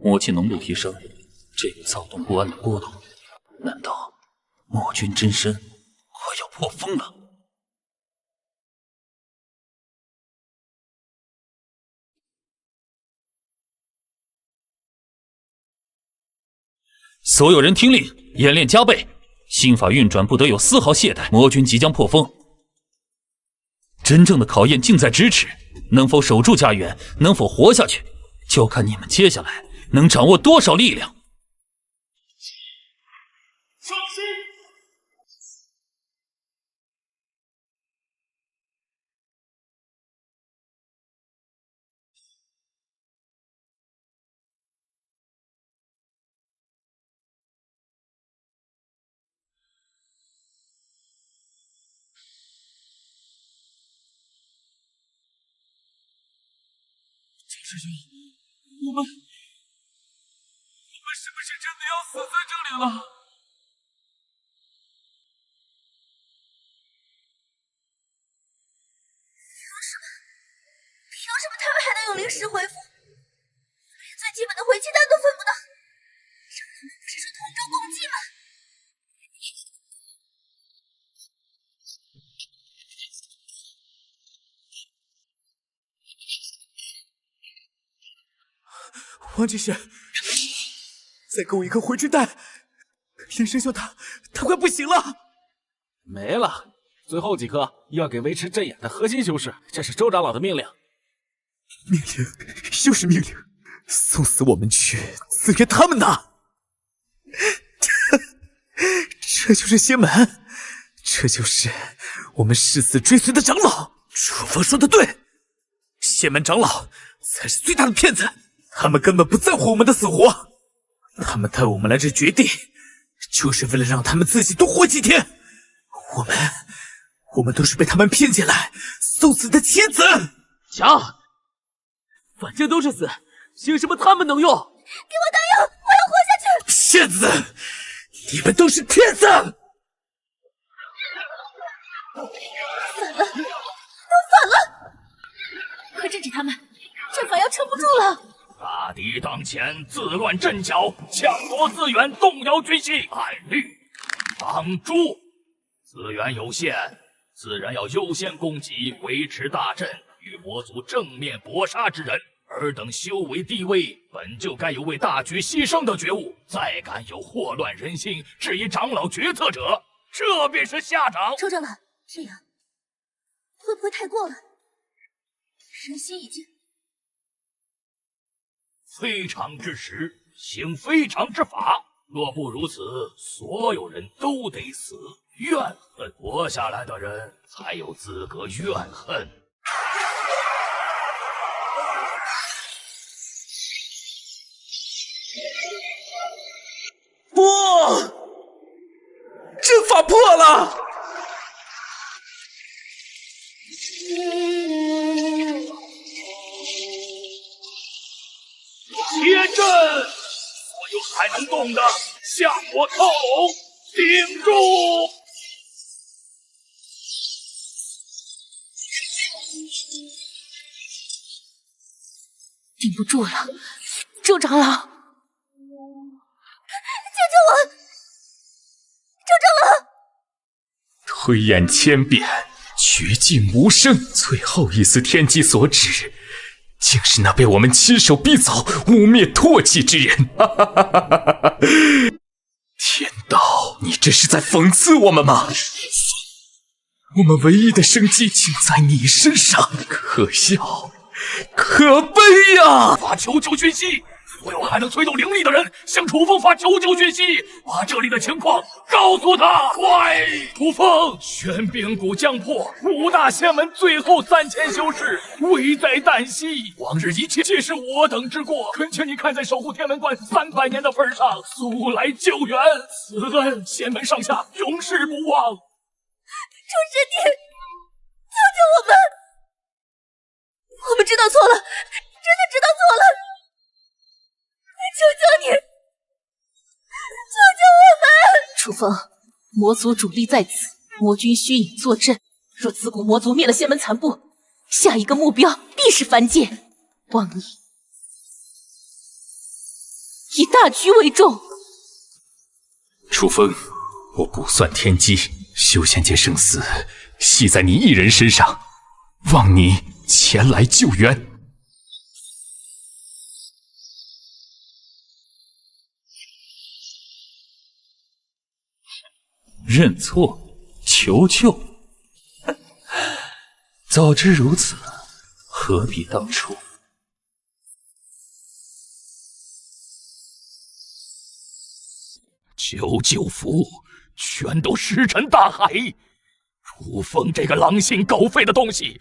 魔气浓度提升，这个躁动不安的波动，难道魔君真身快要破风了？所有人听令，演练加倍，心法运转不得有丝毫懈怠。魔君即将破风，真正的考验近在咫尺，能否守住家园，能否活下去，就看你们接下来能掌握多少力量。小心！师兄，我们是不是真的要死在这里了？凭什么他们还能用灵石恢复？连最基本的回气丹都分不到，让他们不是说同舟共济吗？王剑仙，再给我一颗回春丹，连生锈他快不行了。没了，最后几颗要给维持阵眼的核心修士，这是周长老的命令。命令又是命令，送死我们去，自愿他们拿。这就是仙门，这就是我们誓死追随的长老。楚风说的对，仙门长老才是最大的骗子。他们根本不在乎我们的死活，他们带我们来这绝地，就是为了让他们自己多活几天。我们都是被他们骗进来送死的棋子。强，反正都是死，凭什么他们能用？给我答应，我要活下去！骗子，你们都是骗子！反了，都反了！快制止他们，阵法要撑不住了。大敌当前，自乱阵脚，抢夺资源，动摇军心。按律帮助，资源有限，自然要优先攻击维持大阵与魔族正面搏杀之人。尔等修为低微，本就该有为大局牺牲的觉悟，再敢有祸乱人心、质疑长老决策者，这便是下场。周长老，这样会不会太过了？人心已经……非常之时，行非常之法。若不如此，所有人都得死。怨恨活下来的人才有资格怨恨。不，阵法破了！铁阵，所有还能动的向我靠拢，顶住！顶不住了，周长老，救救我！周长老，推演千遍，绝境无声，最后一丝天机所指。竟是那被我们亲手逼走、污蔑唾弃之人！天道，你这是在讽刺我们吗？我们唯一的生机竟在你身上，可笑，可悲呀！发求救讯息，所有还能催动灵力的人向楚风发求救讯息，把这里的情况告诉他。快！楚风，玄冰谷将破，5大仙门最后3000修士危在旦夕，往日一切皆是我等之过，恳请你看在守护天门关300年的份上，速来救援，此恩仙门上下永世不忘。主师弟，救救我们！我们知道错了，真的知道错了，求求你，救救我们！楚风，魔族主力在此，魔君虚影坐镇。若自古魔族灭了仙门残部，下一个目标必是凡界。望你以大局为重。楚风，我不算天机，修仙界生死系在你一人身上，望你前来救援。认错，求救。早知如此，何必当初？救符全都石沉大海。楚风这个狼心狗肺的东西，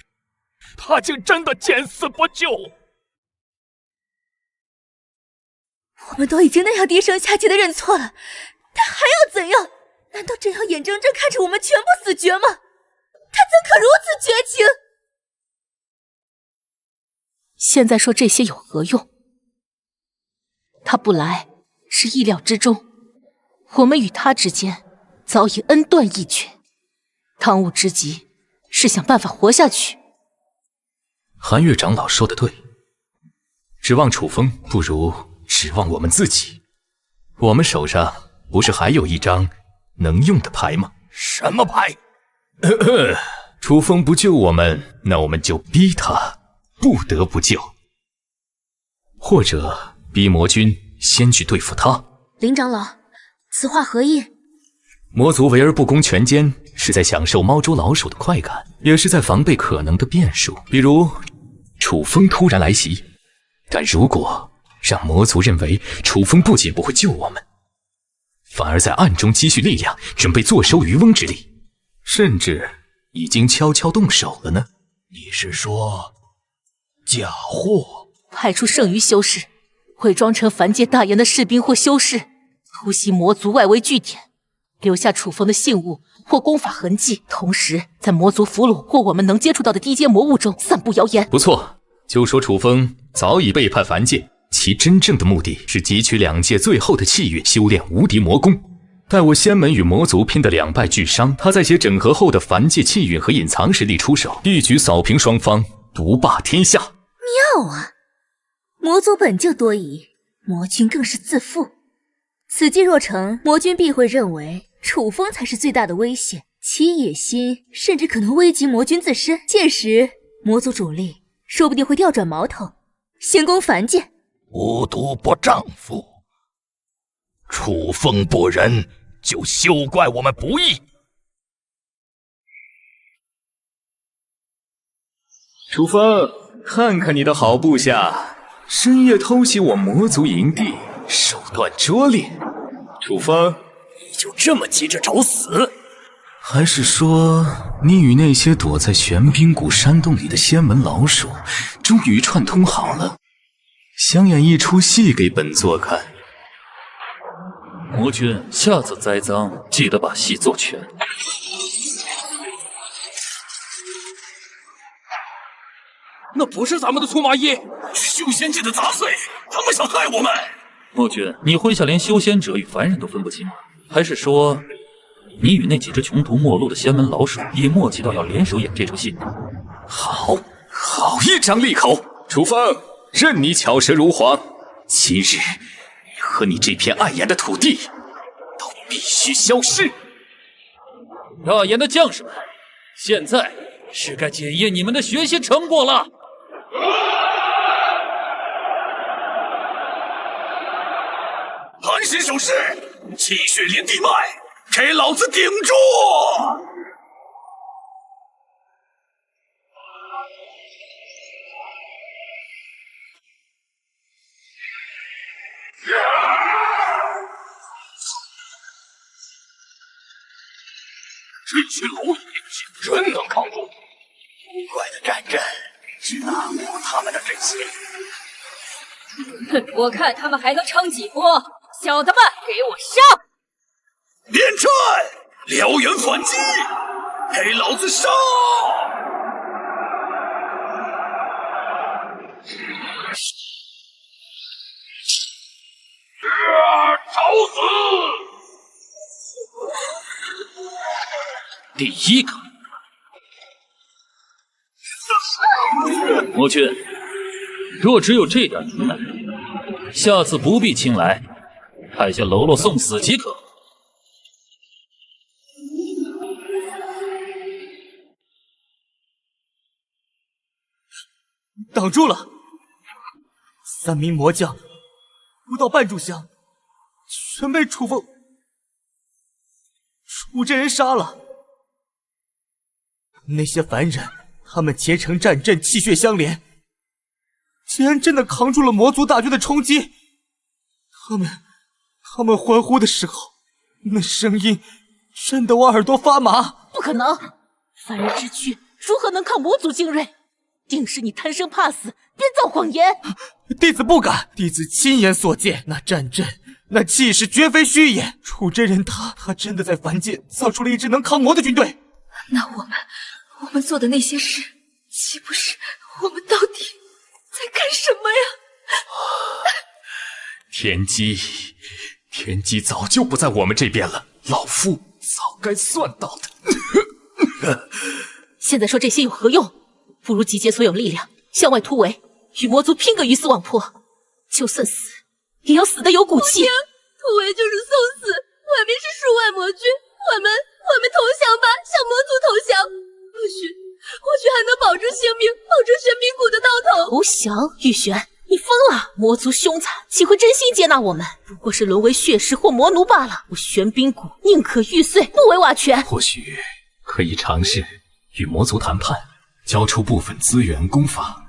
他竟真的见死不救。我们都已经那样低声下气的认错了，他还要怎样？难道真要眼睁睁看着我们全部死绝吗？他怎可如此绝情？现在说这些有何用？他不来是意料之中，我们与他之间早已恩断义绝，当务之急是想办法活下去。韩月长老说的对，指望楚风不如指望我们自己。我们手上不是还有一张能用的牌吗？什么牌？楚风不救我们，那我们就逼他不得不救，或者逼魔君先去对付他。林长老，此话何意？魔族围而不攻全歼，是在享受猫捉老鼠的快感，也是在防备可能的变数，比如楚风突然来袭。但如果让魔族认为楚风不仅不会救我们，反而在暗中积蓄力量，准备坐收渔翁之利，甚至已经悄悄动手了呢？你是说假货？派出剩余修士，伪装成凡界大炎的士兵或修士，突袭魔族外围据点，留下楚风的信物或功法痕迹，同时在魔族俘虏或我们能接触到的低阶魔物中散布谣言。不错，就说楚风早已背叛凡界，其真正的目的是汲取两界最后的气运，修炼无敌魔功。待我仙门与魔族拼得两败俱伤，他再携整合后的凡界气运和隐藏实力出手，一举扫平双方，独霸天下。妙啊！魔族本就多疑，魔君更是自负。此计若成，魔君必会认为楚风才是最大的威胁，其野心甚至可能危及魔君自身。届时，魔族主力说不定会调转矛头，先攻凡界。无毒不丈夫，楚风不仁，就休怪我们不义。楚风，看看你的好部下，深夜偷袭我魔族营地，手段拙劣。楚风，你就这么急着找死？还是说你与那些躲在玄冰谷山洞里的仙门老鼠终于串通好了，想演一出戏给本座看？魔君，下次栽赃记得把戏做全。那不是咱们的粗麻衣，是修仙界的杂碎，他们想害我们。魔君，你麾下连修仙者与凡人都分不清吗？还是说，你与那几只穷途末路的仙门老鼠也默契到要联手演这出戏？好一张利口！楚风，任你巧舌如簧，今日你和你这片碍眼的土地都必须消失！大炎的将士们，现在是该检验你们的学习成果了。寒神手势，气血连地脉，给老子顶住！这群蝼蚁真能扛住，古怪的战阵只打不过他们的阵型。哼，我看他们还能撑几波！小的们，给我上！连战，燎原反击，给老子上！找死！第一个，魔君，若只有这点能耐，下次不必亲来，派下喽啰送死即可。挡住了！3名魔将不到半炷香，全被楚真人杀了。那些凡人，他们结成战阵，气血相连，竟然真的扛住了魔族大军的冲击。他们欢呼的时候，那声音震得我耳朵发麻。不可能，凡人之躯如何能抗魔族精锐？定是你贪生怕死，编造谎言。弟子不敢，弟子亲眼所见，那战阵，那气势绝非虚言。楚真人他真的在凡界造出了一支能抗魔的军队。那我们做的那些事，岂不是我们到底在干什么呀？天机早就不在我们这边了，老夫早该算到的。现在说这些有何用？不如集结所有力量向外突围，与魔族拼个鱼死网破。就算死，也要死得有骨气。突围就是送死，外面是数万魔军，我们投降吧，向魔族投降。或许还能保住性命，保住玄冥谷的道头。投降？玉璇，你疯了！魔族凶残，岂会真心接纳我们？不过是沦为血食或魔奴罢了。我玄冥谷宁可玉碎，不为瓦全。或许可以尝试与魔族谈判，交出部分资源攻伐。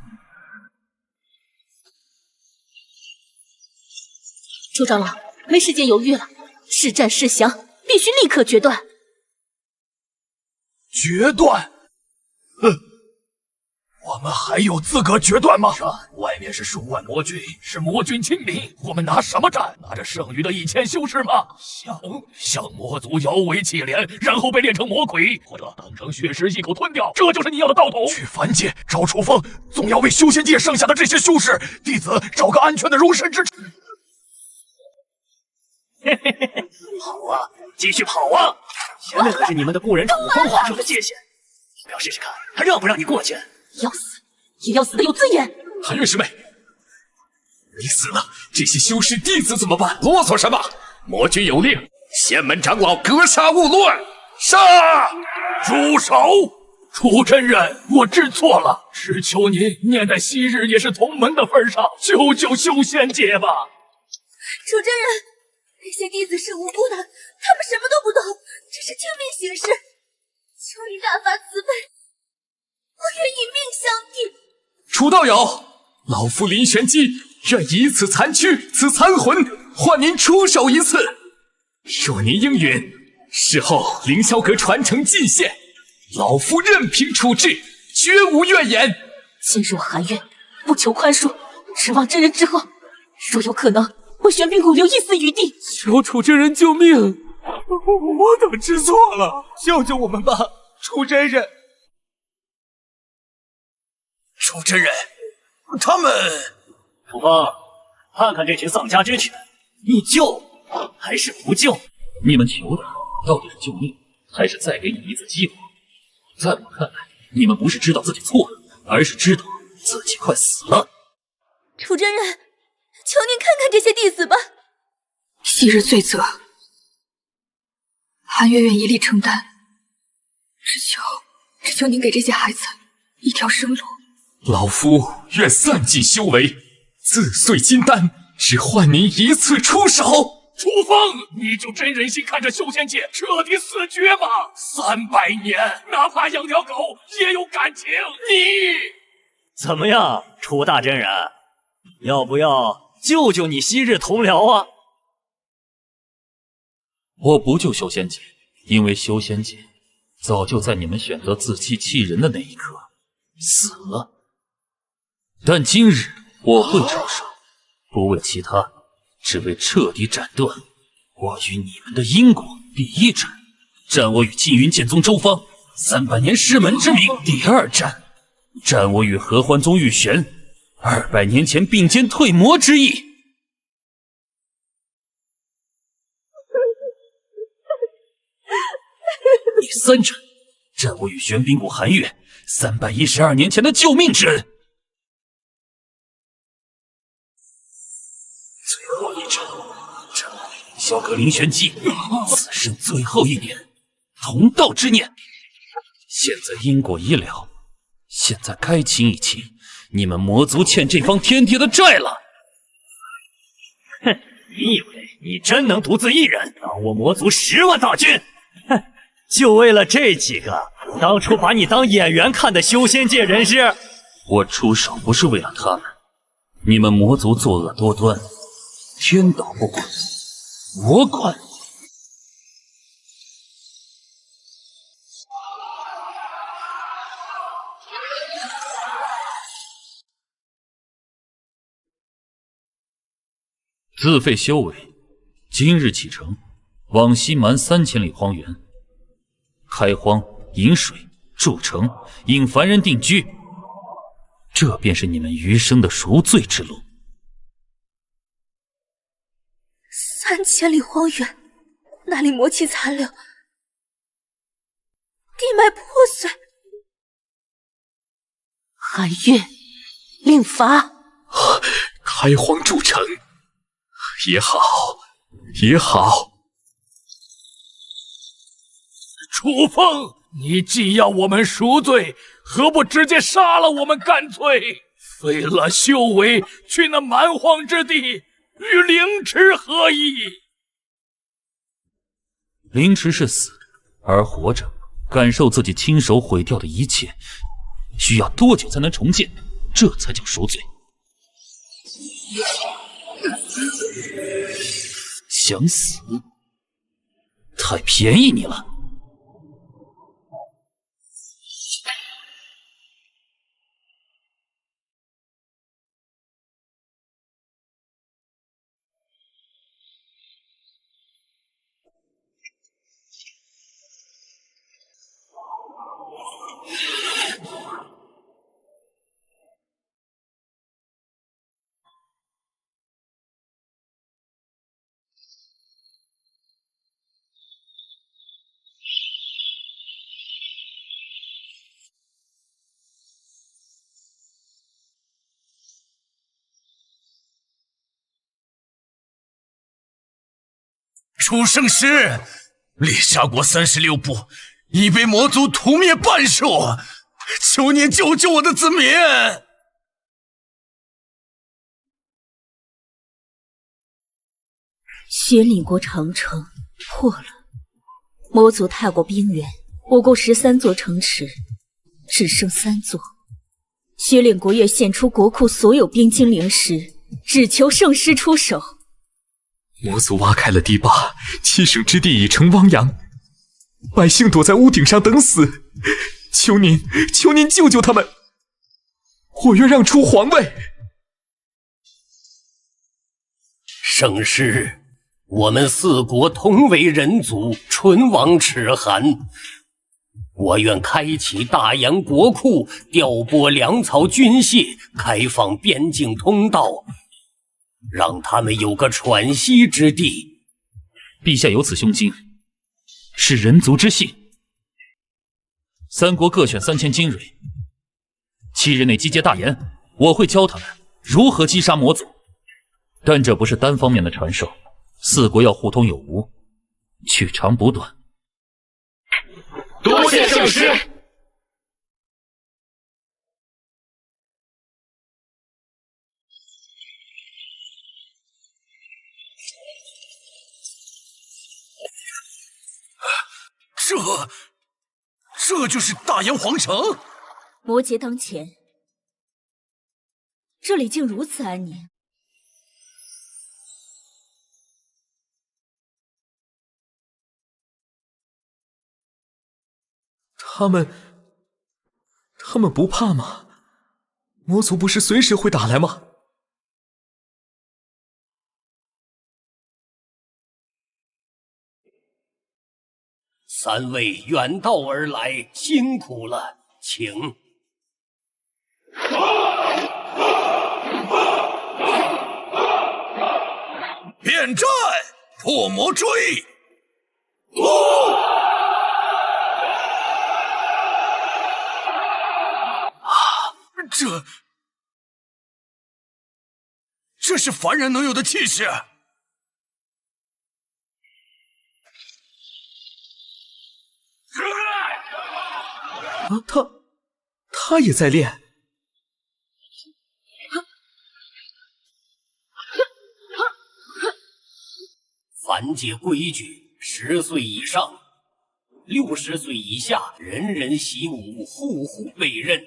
周长老，没时间犹豫了，是战是降，必须立刻决断。决断？我们还有资格决断吗？外面是数万魔军，是魔军亲临，我们拿什么战？拿着剩余的1000修士吗？向魔族摇尾乞怜，然后被炼成魔鬼，或者当成血食一口吞掉，这就是你要的道统？去凡界找楚风，总要为修仙界剩下的这些修士弟子找个安全的容身之处。好啊，继续跑啊！前面可是你们的故人楚风划出的界限，要不要试试看，他让不让你过去？要死也要死得有尊严。寒月师妹，你死了，这些修士弟子怎么办？啰嗦什么？魔君有令，仙门长老格杀勿论。杀！住手！楚真人，我知错了，只求您念在昔日也是同门的份上，救救修仙界吧。楚真人，那些弟子是无辜的，他们什么都不懂，只是听命行事，求你大发慈悲，我愿以命相抵。楚道友，老夫林玄机愿以此残躯、此残魂换您出手一次。若您应允，事后凌霄阁传承进献，老夫任凭处置，绝无怨言。今日我寒月不求宽恕，指望真人之后，若有可能，为玄冥谷留一丝余地。求楚真人救命！我等知错了，救救我们吧，楚真人！楚真人，他们……楚风，看看这群丧家之犬，你救还是不救？你们求的到底是救命，还是再给你一次机会？在我看来，你们不是知道自己错了，而是知道自己快死了。楚真人，求您看看这些弟子吧。昔日罪责，寒月愿一力承担，只求您给这些孩子一条生路。老夫愿散尽修为，自碎金丹，只换您一次出手。楚风，你就真忍心看着修仙界彻底死绝吗？300年，哪怕养条狗也有感情。你怎么样，楚大真人？要不要救救你昔日同僚啊？我不救修仙界，因为修仙界早就在你们选择自欺欺人的那一刻死了。但今日我会出手，不为其他，只为彻底斩断我与你们的因果。第一战，战我与青云剑宗周芳300年师门之名；第二战，战我与合欢宗玉璇200年前并肩退魔之意。第三战，战我与玄冰谷寒月312年前的救命之恩。萧格凌玄机，此生最后一年，同道之年。现在因果已了，现在该清一清你们魔族欠这方天地的债了。哼，你以为你真能独自一人挡我魔族10万大军？哼，就为了这几个当初把你当演员看的修仙界人士？我出手不是为了他们，你们魔族作恶多端，天道不管，我管。自废修为，今日启程，往西蛮3000里荒原，开荒、饮水、筑城，引凡人定居，这便是你们余生的赎罪之路。3000里荒原，那里魔气残留，地脉破碎。韩月，令伐！开荒筑城，也好，也好。楚风，你既要我们赎罪，何不直接杀了我们干脆？废了修为，去那蛮荒之地，与凌迟何异？凌迟是死，而活着，感受自己亲手毁掉的一切，需要多久才能重建？这才叫赎罪。想死？太便宜你了。楚圣师，猎杀国36部，已被魔族屠灭半数，求您救救我的子民！玄岭国长城破了，魔族踏过冰原，我共13座城池，只剩3座。玄岭国愿献出国库所有冰晶灵石，只求圣师出手。魔族挖开了堤坝，7省之地已成汪洋，百姓躲在屋顶上等死。求您，求您救救他们！我愿让出皇位。圣师，我们4国同为人族，唇亡齿寒。我愿开启大洋国库，调拨粮草军械，开放边境通道，让他们有个喘息之地。陛下有此胸襟，是人族之幸。3国各选3000精锐，7日内集结大研，我会教他们如何击杀魔族。但这不是单方面的传授，4国要互通有无，取长补短。多谢圣师。这就是大炎皇城。魔劫当前，这里竟如此安宁。他们不怕吗？魔族不是随时会打来吗？3位远道而来，辛苦了，请。变战，破魔追！这是凡人能有的气势。啊，他也在练。凡界规矩：10岁以上，60岁以下，人人习武，户户被刃。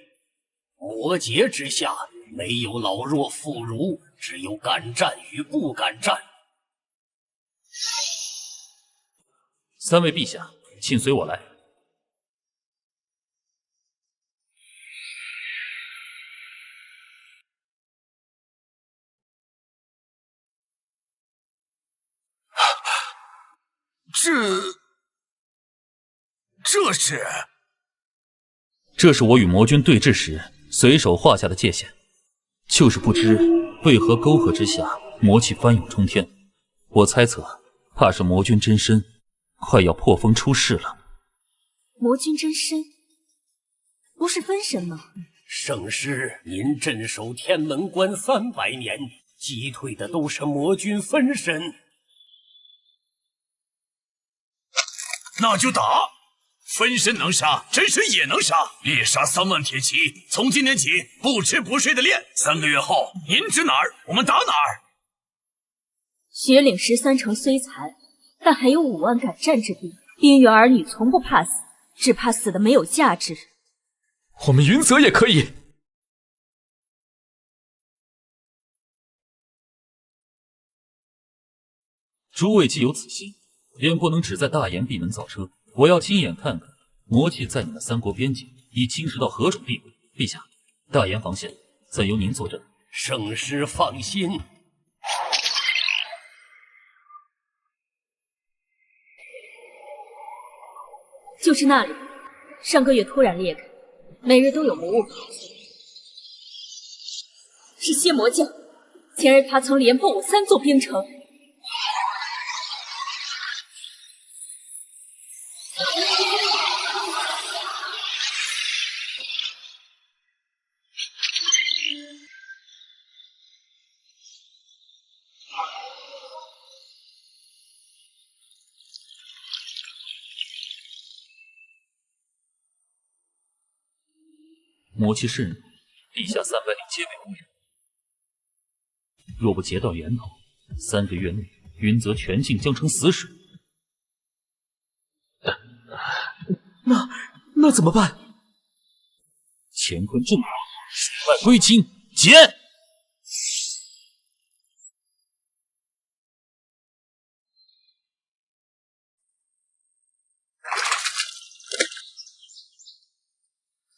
魔劫之下，没有老弱妇孺，只有敢战与不敢战。3位陛下，请随我来。这是我与魔君对峙时随手画下的界限，就是不知为何沟壑之下魔气翻涌冲天。我猜测，怕是魔君真身快要破风出世了。魔君真身，不是分身吗？圣师，您镇守天门关300年，击退的都是魔君分身。那就打！分身能杀，真身也能杀。猎杀3万铁骑，从今天起不吃不睡的练。3个月后，您指哪儿，我们打哪儿。血岭13城虽残，但还有5万敢战之兵。边缘儿女从不怕死，只怕死的没有价值。我们云泽也可以。诸位既有此心，便不能只在大岩闭门造车。我要亲眼看看魔气在你们3国边境已侵蚀到何种地步。陛下，大岩防线暂由您坐镇。圣师放心。就是那里，上个月突然裂开，每日都有魔物跑出，是蝎魔将。前日他曾连破我3座冰城。魔气渗入，地下300里皆为无人。若不截到源头，3个月内云泽全境将成死水。那怎么办？乾坤正道，水外归经，减！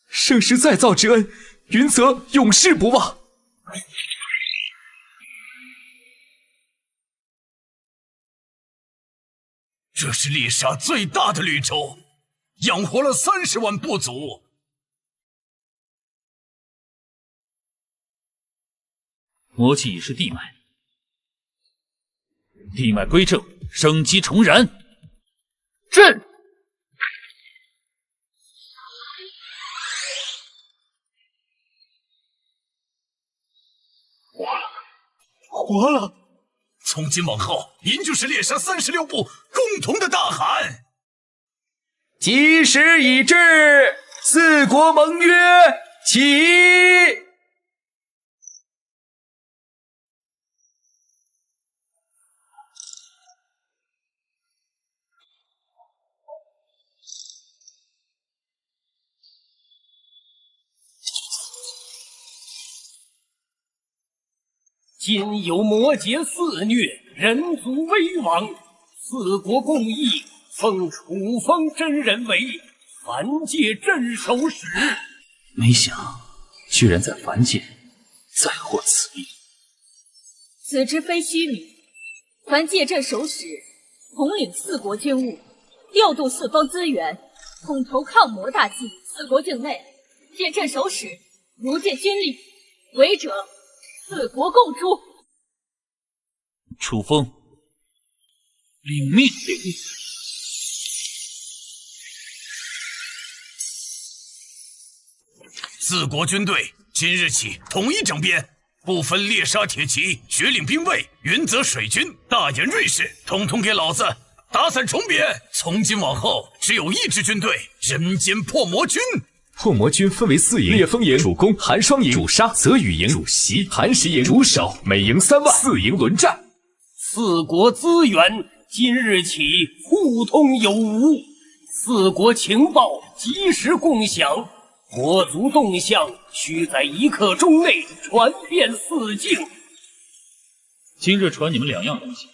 圣师再造之恩，云泽永世不忘。这是猎杀最大的绿洲，养活了30万部族。魔气已是地脉，地脉归正，生机重燃。震！活了！从今往后，您就是猎杀36部共同的大汗。吉时已至，4国盟约起！今有魔劫肆虐，人族危亡，4国共议，奉楚风真人为凡界镇守使。没想，居然在凡界再获此意。此之非虚名，凡界镇守使统领4国军务，调度4方资源，统筹抗魔大计。4国境内见镇守使，如见军力，违者4国共诛。楚风，领命令。4国军队今日起统一整编，不分猎杀铁骑、雪岭兵卫、云泽水军、大岩锐士，统统给老子打散重别，从今往后只有一支军队——人间破魔军。破魔军分为4营：烈风营主攻，寒霜营主杀，泽雨营主袭，寒食营主守，每营3万，4营轮战。4国资源今日起互通有无，4国情报及时共享，魔族动向需在1刻钟内传遍4境。今日传你们2样东西：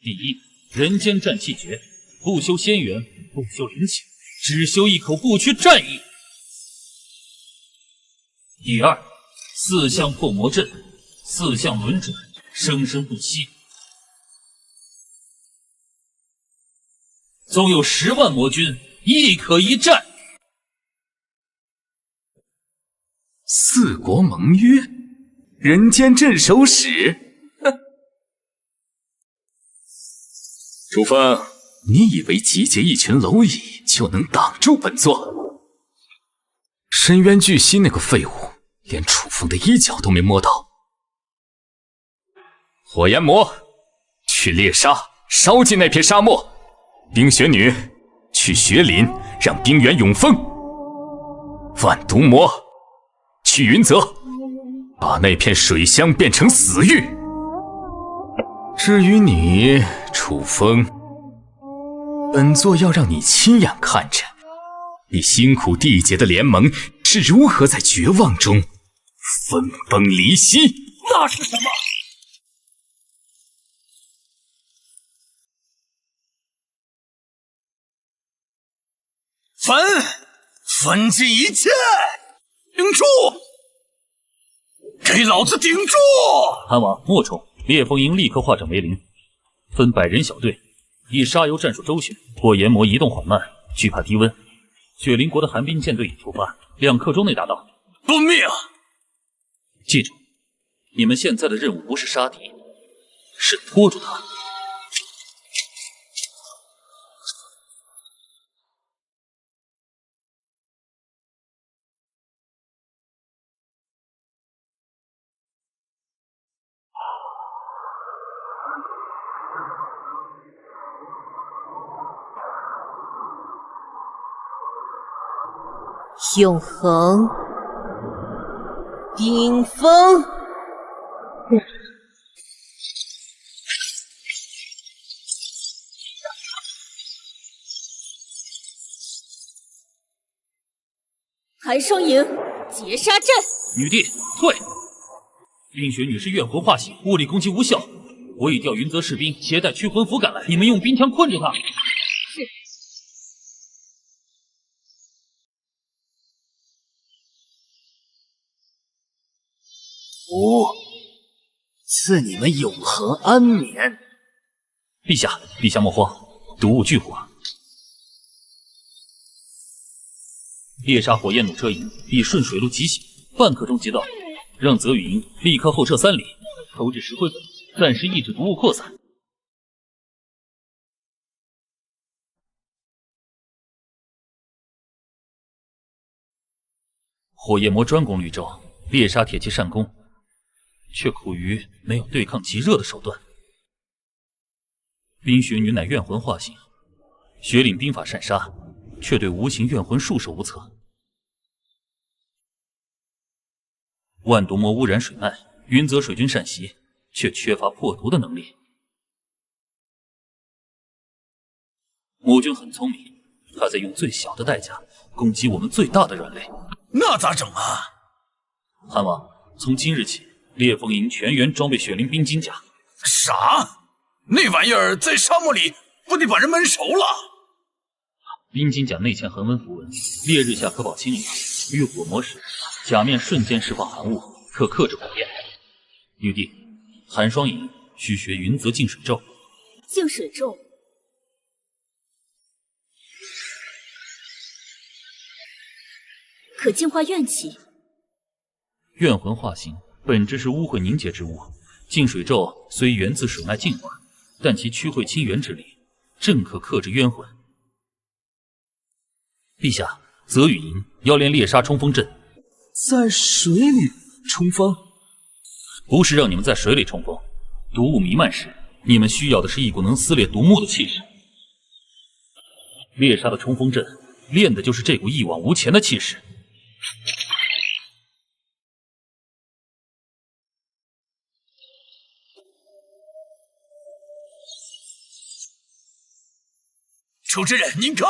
第一，人间战气诀，不修仙元，不修灵气，只修一口不屈战意。第二，4象破魔阵，4象轮转，生生不息。纵有10万魔军，亦可一战。4国盟约，人间镇守使。哼！楚风，你以为集结一群蝼蚁就能挡住本座？深渊巨蜥那个废物，连楚风的衣角都没摸到。火焰魔，去猎杀，烧尽那片沙漠。冰雪女，去雪岭，让冰原永封。万毒魔，去云泽，把那片水乡变成死域。至于你，楚风，本座要让你亲眼看着你辛苦缔结的联盟是如何在绝望中分崩离析。那是什么？焚尽一切！顶住！给老子顶住！韩王、莫冲，烈风营立刻化整为零，分100人小队，以沙游战术周旋。火炎魔移动缓慢，惧怕低温。雪灵国的寒冰舰队已出发，2刻钟内达到。遵命！记住，你们现在的任务不是杀敌，是拖住他。永恒，冰封。寒霜营截杀阵。女帝退！冰雪女是怨魂化形，物理攻击无效。我已调云泽士兵携带驱魂符赶来，你们用冰枪困住她。是。赐你们永恒安眠。陛下莫慌，毒物巨火。猎杀火焰弩车营已顺水路急行，半刻钟即到。让泽宇营立刻后撤3里，投掷石灰粉，暂时抑制毒物扩散。火焰魔专攻绿洲，猎杀铁骑善攻，却苦于没有对抗其热的手段。冰雪女乃怨魂化形，雪岭兵法善杀，却对无形怨魂束手无策。万毒魔污染水脉，云泽水军善袭，却缺乏破毒的能力。魔君很聪明，他在用最小的代价攻击我们最大的软肋。那咋整啊？韩王，从今日起，烈风营全员装备雪灵冰金甲。啥？那玩意儿在沙漠里不得把人闷熟了？冰金甲内嵌恒温符文，烈日下可保清凉，遇火魔时，甲面瞬间释放寒雾，可克制火焰。女帝，寒霜营需学云泽净水咒。净水咒。可净化怨气。怨魂化形本质是污秽凝结之物，净水咒虽源自水脉净化，但其驱秽清源之力，正可克制冤魂。陛下，泽宇营要练猎杀冲锋阵。在水里冲锋？不是让你们在水里冲锋，毒雾弥漫时，你们需要的是一股能撕裂独木的气势。猎杀的冲锋阵练的就是这股一往无前的气势。楚之人，您看，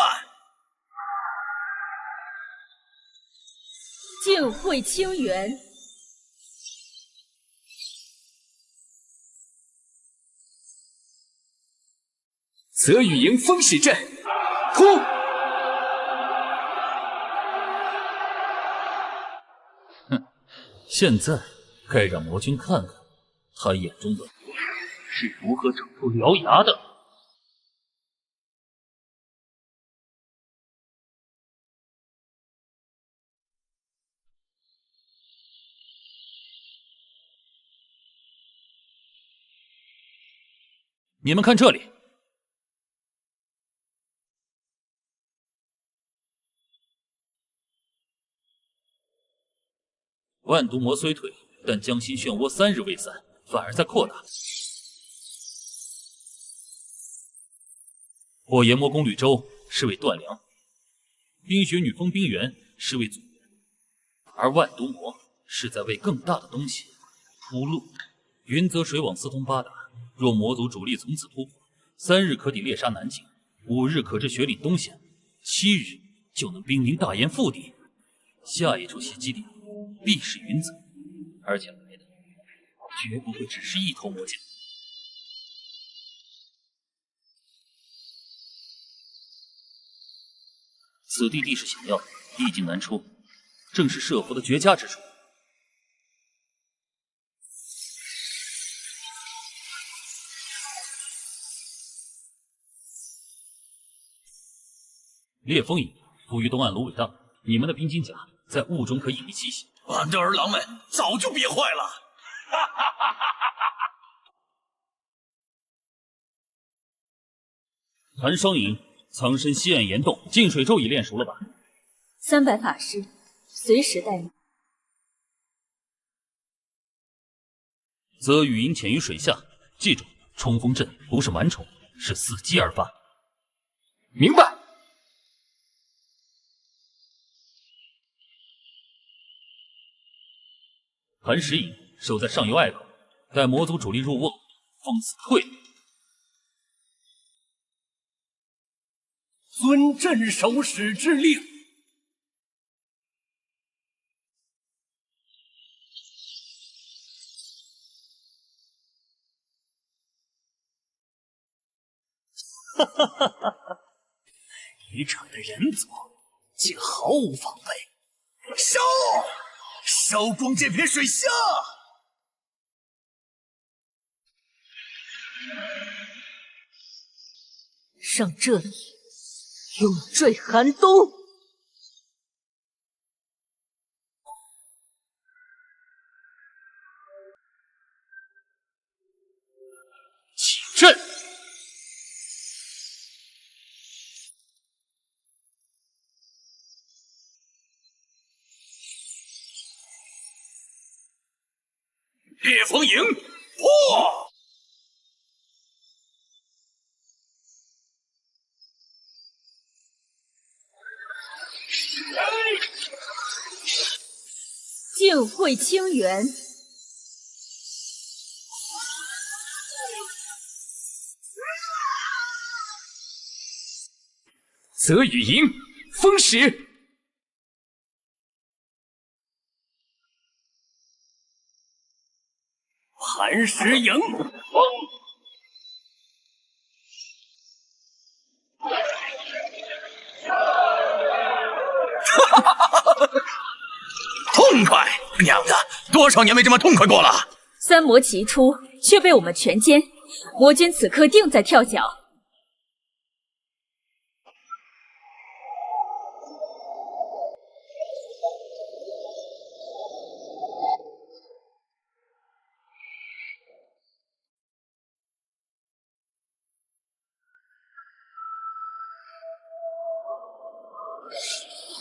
晋会清源，泽雨营风使阵，突！现在该让魔君看看，他眼中的是如何整出獠牙的。你们看这里，万毒魔虽退，但江心漩涡3日未散，反而在扩大。火炎魔宫绿洲是为断粮，冰雪女风冰原是为阻援，而万毒魔是在为更大的东西铺路。云泽水网四通八达，若魔族主力从此突破，3日可抵猎杀南境，5日可至雪岭东线，7日就能兵临大燕腹地。下一处袭击点必是云泽，而且来的绝不会只是一头魔剑。此地地势险要，易进难出，正是设伏的绝佳之处。烈风影伏于东岸芦苇荡，你们的冰晶甲在雾中可隐匿气息。俺的儿郎们早就憋坏了。寒霜影藏身西岸岩洞，净水咒已练熟了吧？300法师随时待命。泽雨营潜于水下，记住，冲锋阵不是蛮冲，是伺机而发。明白。寒石影守在上游隘口，待魔族主力入瓮，封死退。遵镇守使之令。哈哈哈哈哈！愚蠢的人族竟毫无防备！烧光这片水下！让这里永坠寒冬！起阵！烈风营破！净会清源，泽雨营风使。寒石营风，痛快！娘的，多少年没这么痛快过了！ 3魔齐出，却被我们全歼，魔君此刻定在跳脚。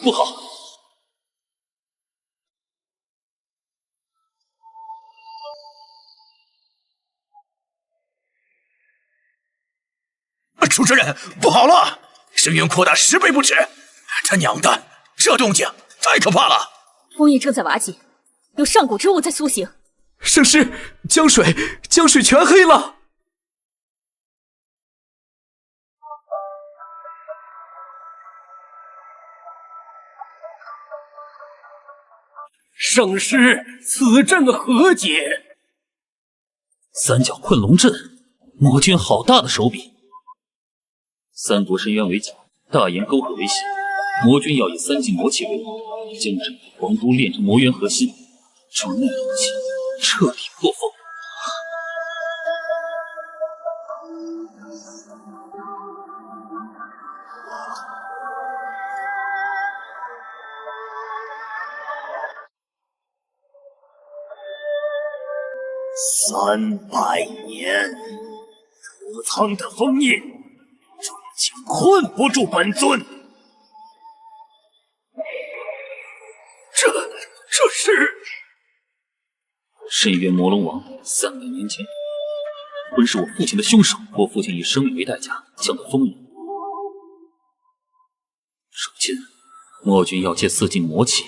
不好！主持人，不好了！声源扩大10倍不止！他娘的，这动静太可怕了！封印正在瓦解，有上古之物在苏醒。圣师，江水全黑了。圣师，此阵何解？三角困龙阵，魔君好大的手笔。三夺深渊为甲，大岩沟壑为血。魔君要以3境魔气为王，将整个皇都炼成魔元核心，逐一统气，彻底破封。300年，储仓的封印终究困不住本尊。这是深渊魔龙王300年前吞噬我父亲的凶手，我父亲以生命为代价将他封印。如今魔君要借4境魔气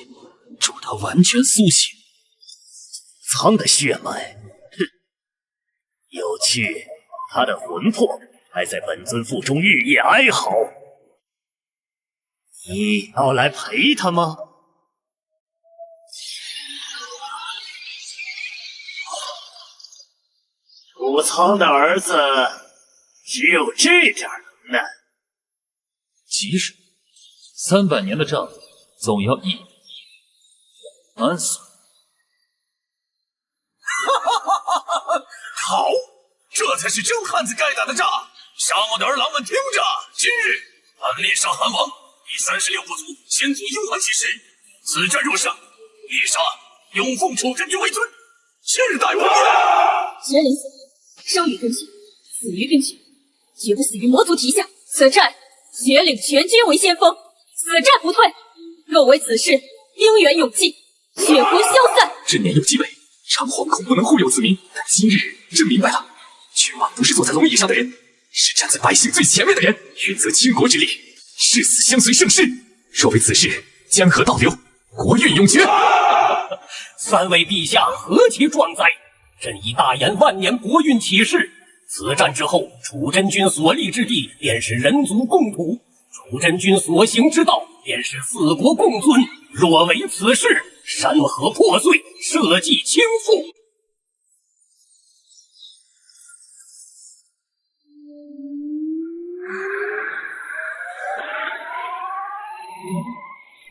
助他完全苏醒。仓的血脉，哼，有趣，他的魂魄还在本尊腹中日夜哀嚎。你要来陪他吗？储仓的儿子只有这点能耐。即使300年的账总要一完算。好，这才是真汉子该打的仗！沙漠的儿郎们听着，今日俺猎杀韩王，以36部族先祖幽魂起誓，此战若胜，猎杀永奉楚真君为尊，世代不变。玄灵死，生于根血，死于根血，绝不死于魔族旗下。此战，血领全军为先锋，死战不退。若为此事，兵源永继，血魂消散。这年幼继位，常惶恐不能护佑子民，但今日真明白了，君王不是坐在龙椅上的人，是站在百姓最前面的人，愿择倾国之力，誓死相随圣师。若为此事，江河倒流，国运永绝。3位陛下何其壮哉！朕以大言万年国运起誓，此战之后，楚真君所立之地便是人族共土，楚真君所行之道便是4国共尊。若为此事，山河破碎，社稷倾覆。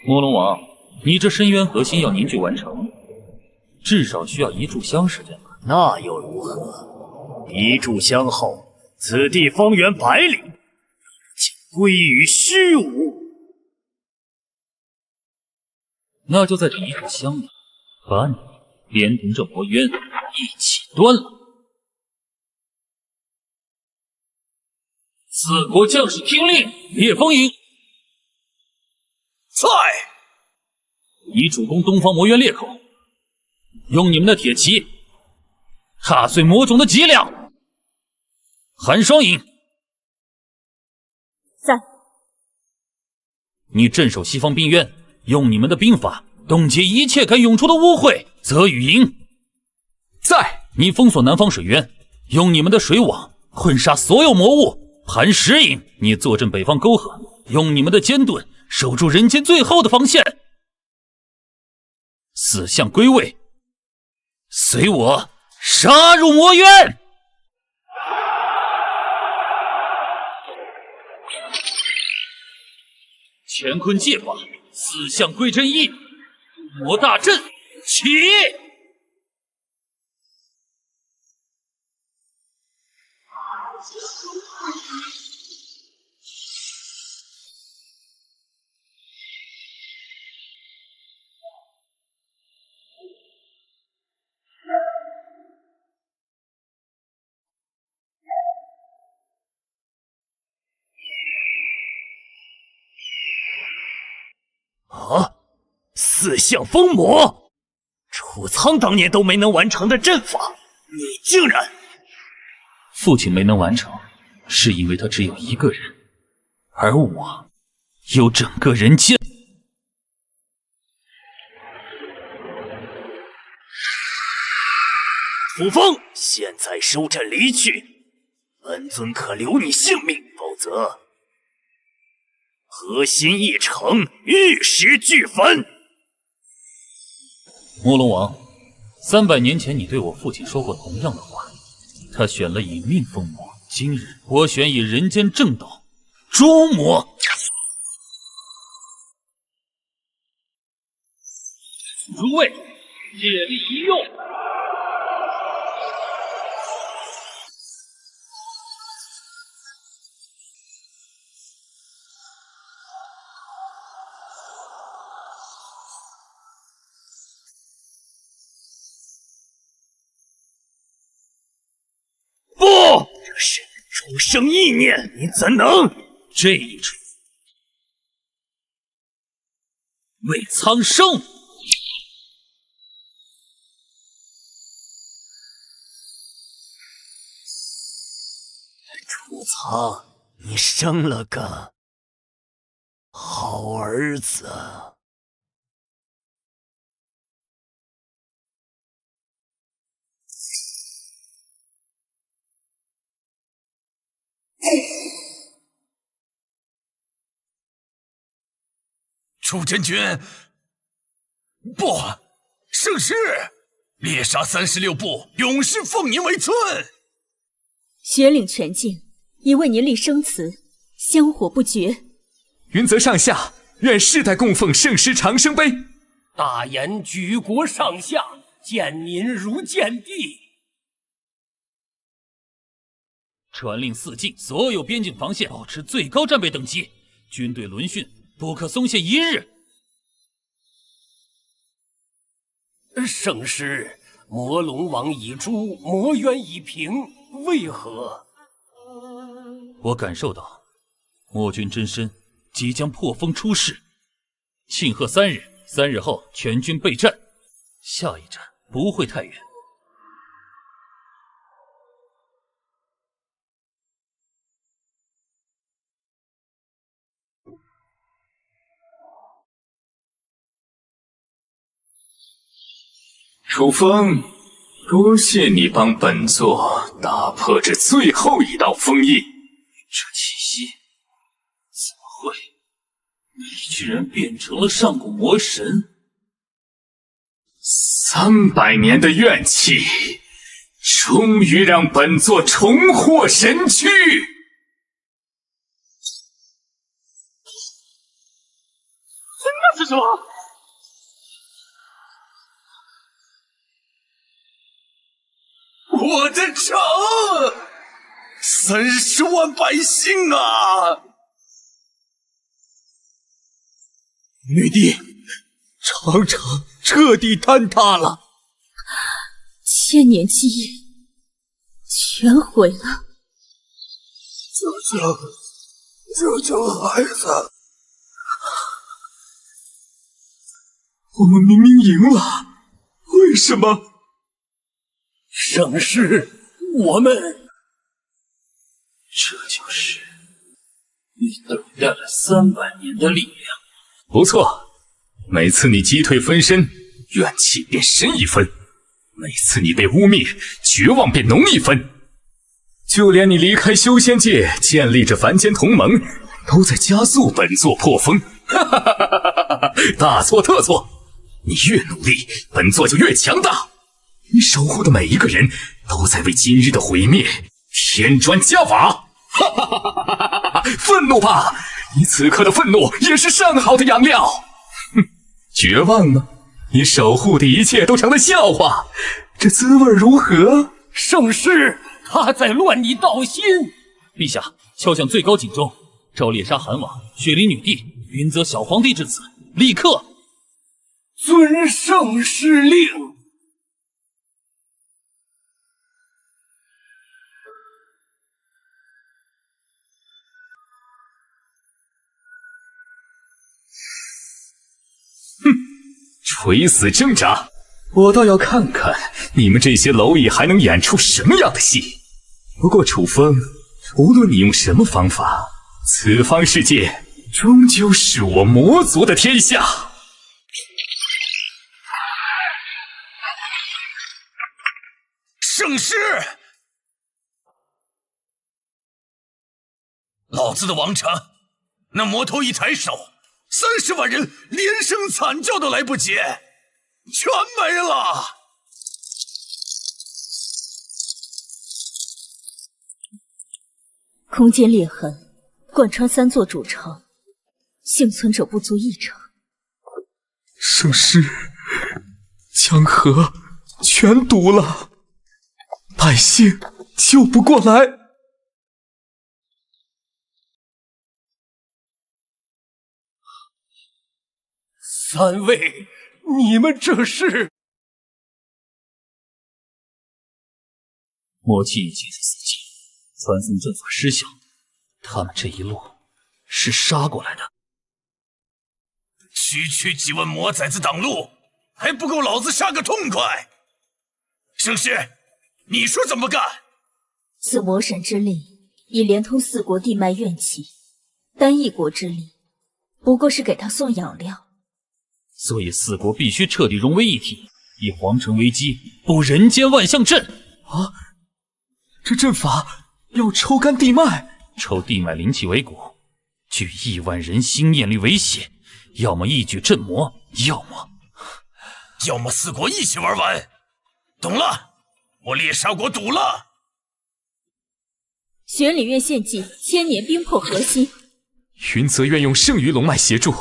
魔龙王，你这深渊核心要凝聚完成，至少需要1炷香时间吧？那又如何？1炷香后，此地方圆100里，竟归于虚无。那就在这1炷香里，把你连同这魔渊一起端了。4国将士听令，列封营。在。你主攻东方魔渊裂口，用你们的铁骑踏碎魔种的脊梁。寒霜影，在。你镇守西方冰渊，用你们的兵法冻结一切敢涌出的污秽。泽雨营，在。你封锁南方水渊，用你们的水网困杀所有魔物。寒石影，你坐镇北方沟壑，用你们的坚盾守住人间最后的防线。死相归位，随我杀入魔渊！乾坤界法，死相归真一，魔大阵起！啊！4象封魔，储仓当年都没能完成的阵法，你竟然……父亲没能完成，是因为他只有1个人。而我有整个人间。楚风，现在收阵离去，本尊可留你性命，否则核心一城，玉石俱焚。魔龙王，300年前你对我父亲说过同样的话，他选了以命封魔，今日我选以人间正道诛魔。诸位，借力一用。不，这是终生意念，你怎能？这一出为苍生。楚苍，你生了个好儿子。楚真君，不，圣师，猎杀36部，永世奉您为尊。血领全境，已为您立生祠，香火不绝。云泽上下，愿世代供奉圣师长生碑。大言举国上下，见您如见帝。传令4境，所有边境防线保持最高战备等级，军队轮训不可松懈1日。圣师，魔龙王已诛，魔渊已平，为何？我感受到魔君真身即将破风出世，庆贺3日，3日后全军备战，下一站不会太远。楚风，多谢你帮本座打破这最后一道封印。这气息，怎么会？你居然变成了上古魔神！300年的怨气，终于让本座重获神躯。那是什么？我的城，30万百姓啊！女帝，长城彻底坍塌了，1000年基业全毁了。救救孩子！我们明明赢了，为什么？圣师，我们……这就是你等待了300年的力量。不错，每次你击退分身，怨气便深1分；每次你被污蔑，绝望便浓1分。就连你离开修仙界，建立着凡间同盟，都在加速本座破风。大错特错！你越努力，本座就越强大。你守护的每一个人都在为今日的毁灭添砖加瓦。愤怒吧，你此刻的愤怒也是上好的养料。哼，绝望吗？你守护的一切都成了笑话，这滋味如何？圣师，他在乱你道心。陛下，敲响最高警钟，召猎杀韩王、雪梨女帝、云泽小皇帝之子，立刻！遵圣师令。垂死挣扎，我倒要看看你们这些蝼蚁还能演出什么样的戏。不过楚风，无论你用什么方法，此方世界终究是我魔族的天下。圣师，老子的王城，那魔头一抬手，30万人连声惨叫都来不及，全没了。空间裂痕贯穿3座主城，幸存者不足1成。圣师，江河全堵了，百姓救不过来。3位，你们这是？魔气已经在四境，传送阵法失效，他们这一路是杀过来的。区几万魔崽子挡路，还不够老子杀个痛快！圣师，你说怎么干？此魔神之力已连通4国地脉怨气，单一国之力不过是给他送养料。所以4国必须彻底融为一体，以皇城为基，布人间万象阵。啊，这阵法要抽干地脉，抽地脉灵气为骨，聚1万人心念力为血，要么一举镇魔，要么4国一起玩完。懂了，我猎杀国赌了。玄里院献祭千年冰魄核心，云泽愿用圣鱼龙脉协助，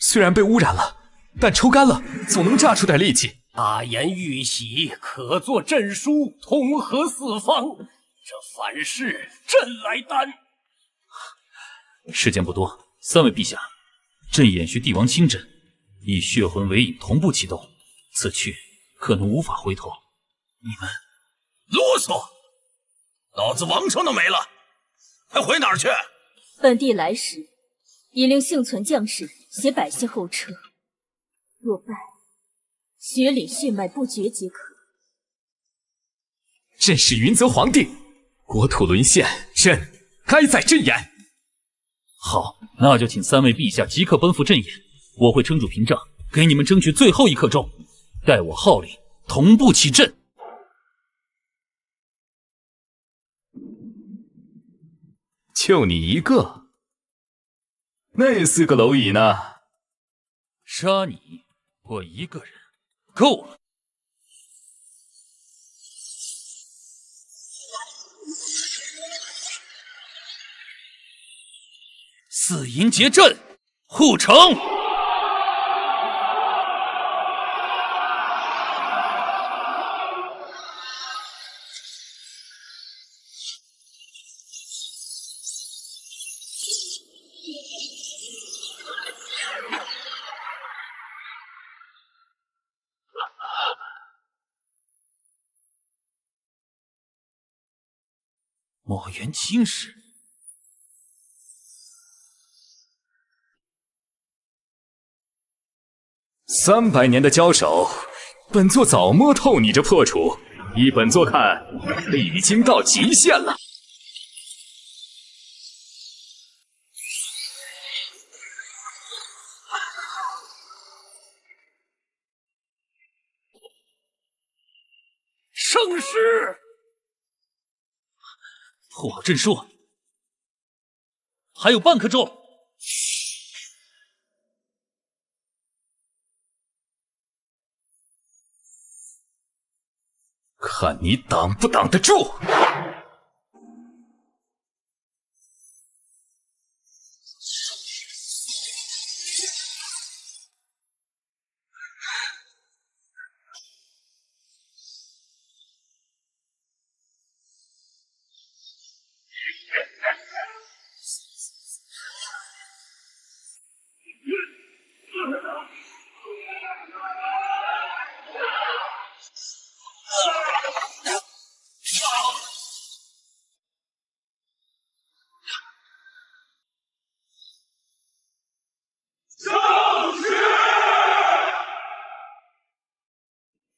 虽然被污染了，但抽干了总能榨出点力气。大言玉玺，可作阵书，统合4方。这凡事朕来担。时间不多，3位陛下，朕演续帝王亲阵，以血魂为引，同步启动。此去可能无法回头。你们啰嗦！老子王城都没了，还回哪儿去？本帝来时已令幸存将士携百姓后撤，若败，血里血脉不绝即可。朕是云泽皇帝，国土沦陷，朕该在阵演。好，那就请3位陛下即刻奔赴阵演，我会撑住屏障，给你们争取最后一刻钟。待我号令，同步起阵。就你一个？那4个蝼蚁呢？杀你，我1个人够了。4营结阵，护城。墨元青史，300年的交手，本座早摸透你这破处，依本座看，已经到极限了。圣师，破好阵术，还有半刻钟。看你挡不挡得住！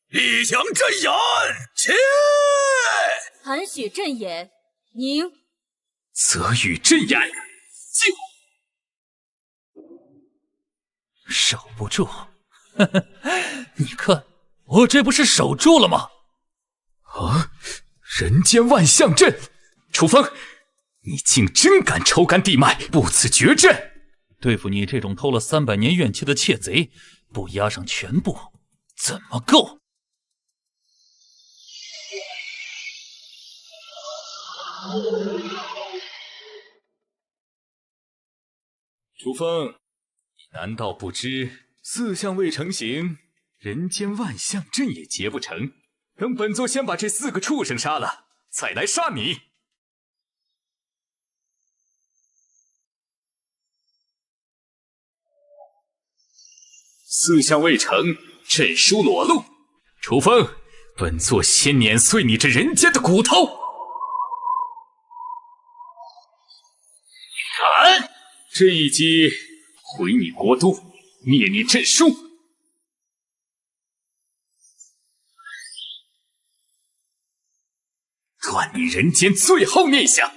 立翔阵眼，切！韩许阵眼，宁。泽宇阵眼，守不住，呵呵，你看我这不是守住了吗？啊！人间万象阵，楚风，你竟真敢抽干地脉，不辞绝阵！对付你这种偷了300年怨气的窃贼，不压上全部，怎么够？楚风，你难道不知4项未成型，人间万象阵也结不成？等本座先把这4个畜生杀了，再来杀你。4项未成，阵书裸露。楚风，本座先碾碎你这人间的骨头！敢！这一击毁你国都，灭你阵书。断你人间最后念想！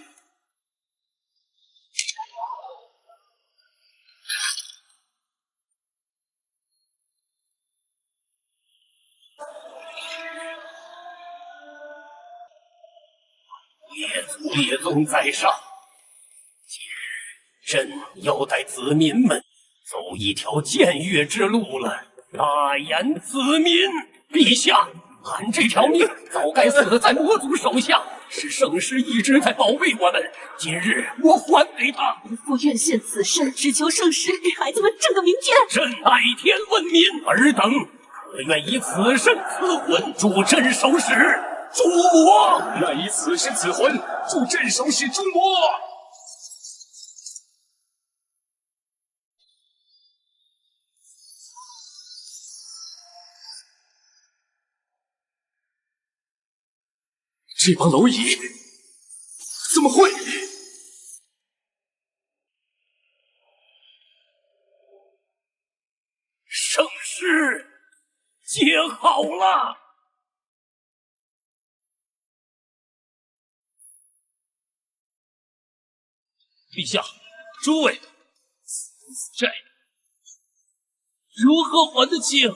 列宗在上，今日朕要带子民们走一条僭越之路了。大言子民，陛下，俺这条命早该死在魔族手下，是圣师一直在保卫我们。今日我还给他，不负愿献此身，只求圣师给孩子们挣个明天。朕爱天问民，尔等可愿以此身此魂助镇守使诛魔？愿以此身此魂助镇守使诛魔。这帮蝼蚁怎么会？圣师接好了。陛下，诸位，此债如何还得清？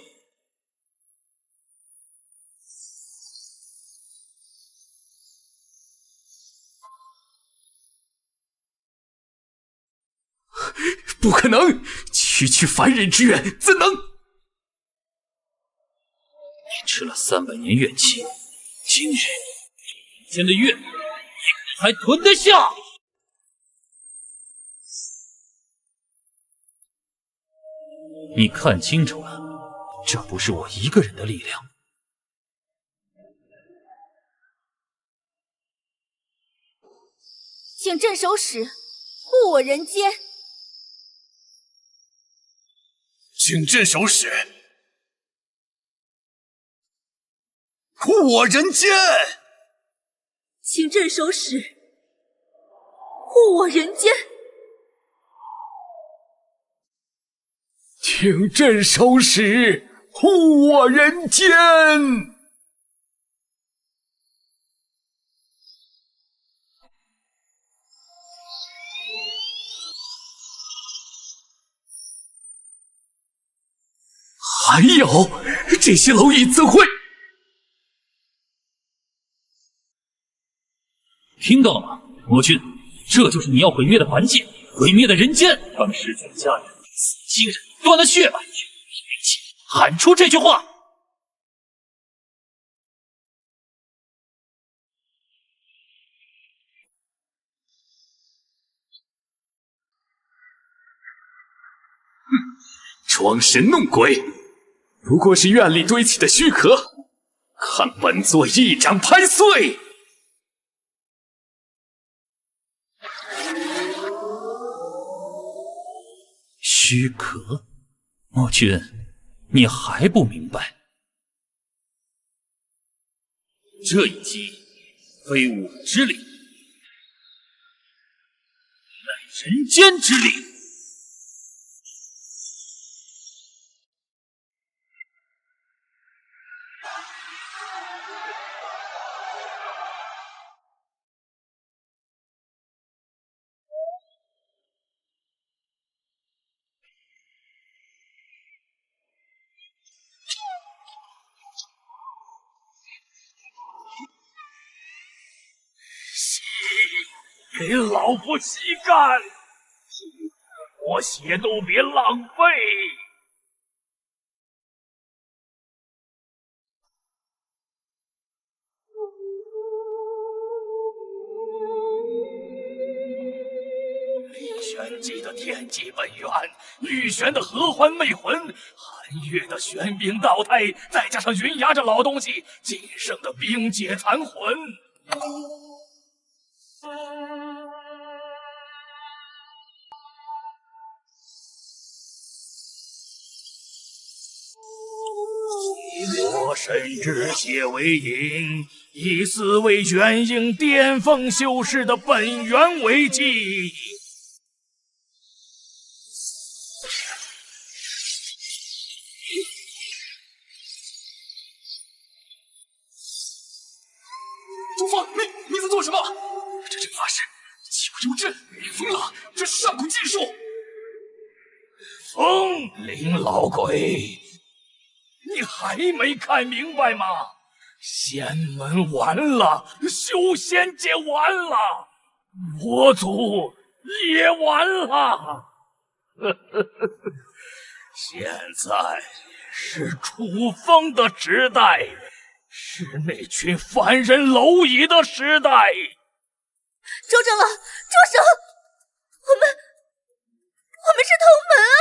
不可能！区区凡人之怨，怎能？你吃了300年怨气，今日以前的怨，你还吞得下？你看清楚了，这不是我一个人的力量。请镇守使护我人间。请镇守使护我人间。请镇守使护我人间。请镇守使护我人间。还有这些蝼蚁怎会？听到了吗，魔君？这就是你要毁灭的凡界，毁灭的人间。当世君的家人死亲人断了血脉，怨气，喊出这句话！装神弄鬼，不过是院里堆起的虚壳，看本座一掌拍碎！虚壳，魔君，你还不明白？这一击非我之力，乃人间之力。给老夫吸干！我血都别浪费！李玄机的天机本源，玉璇的合欢魅魂，韩月的玄冰道胎，再加上云崖这老东西仅剩的冰解残魂。我深知血为引，以死为卷，应巅峰修士的本源为基。朱峰，你在做什么？这阵法是九幽阵，你疯了！这是上古技术。风林老鬼，你还没看明白吗？仙门完了，修仙界完了，魔族也完了。现在是楚风的时代，是那群凡人蝼蚁的时代。周长老，住手！我们是同门啊！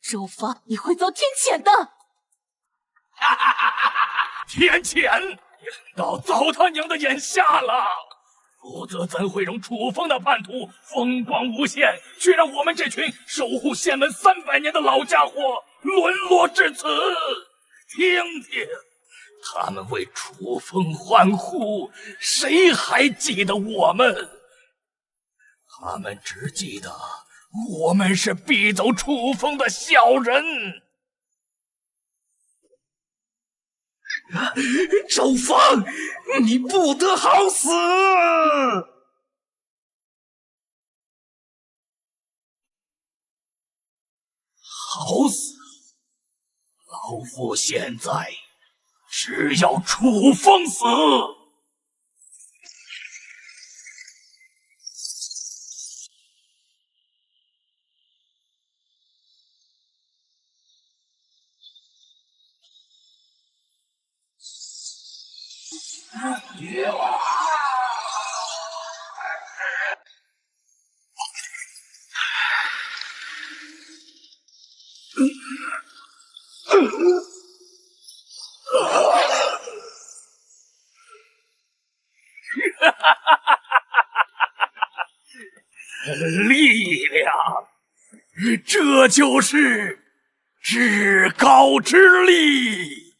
周芳，你会遭天谴的！天谴！你狠到糟他娘的眼下了！否则怎会容楚风的叛徒风光无限，却让我们这群守护仙门300年的老家伙沦落至此？听听，他们为楚风欢呼，谁还记得我们？他们只记得我们是逼走楚风的小人。周芳，你不得好死！好死！老夫现在只要楚风死。力量，这就是至高之力。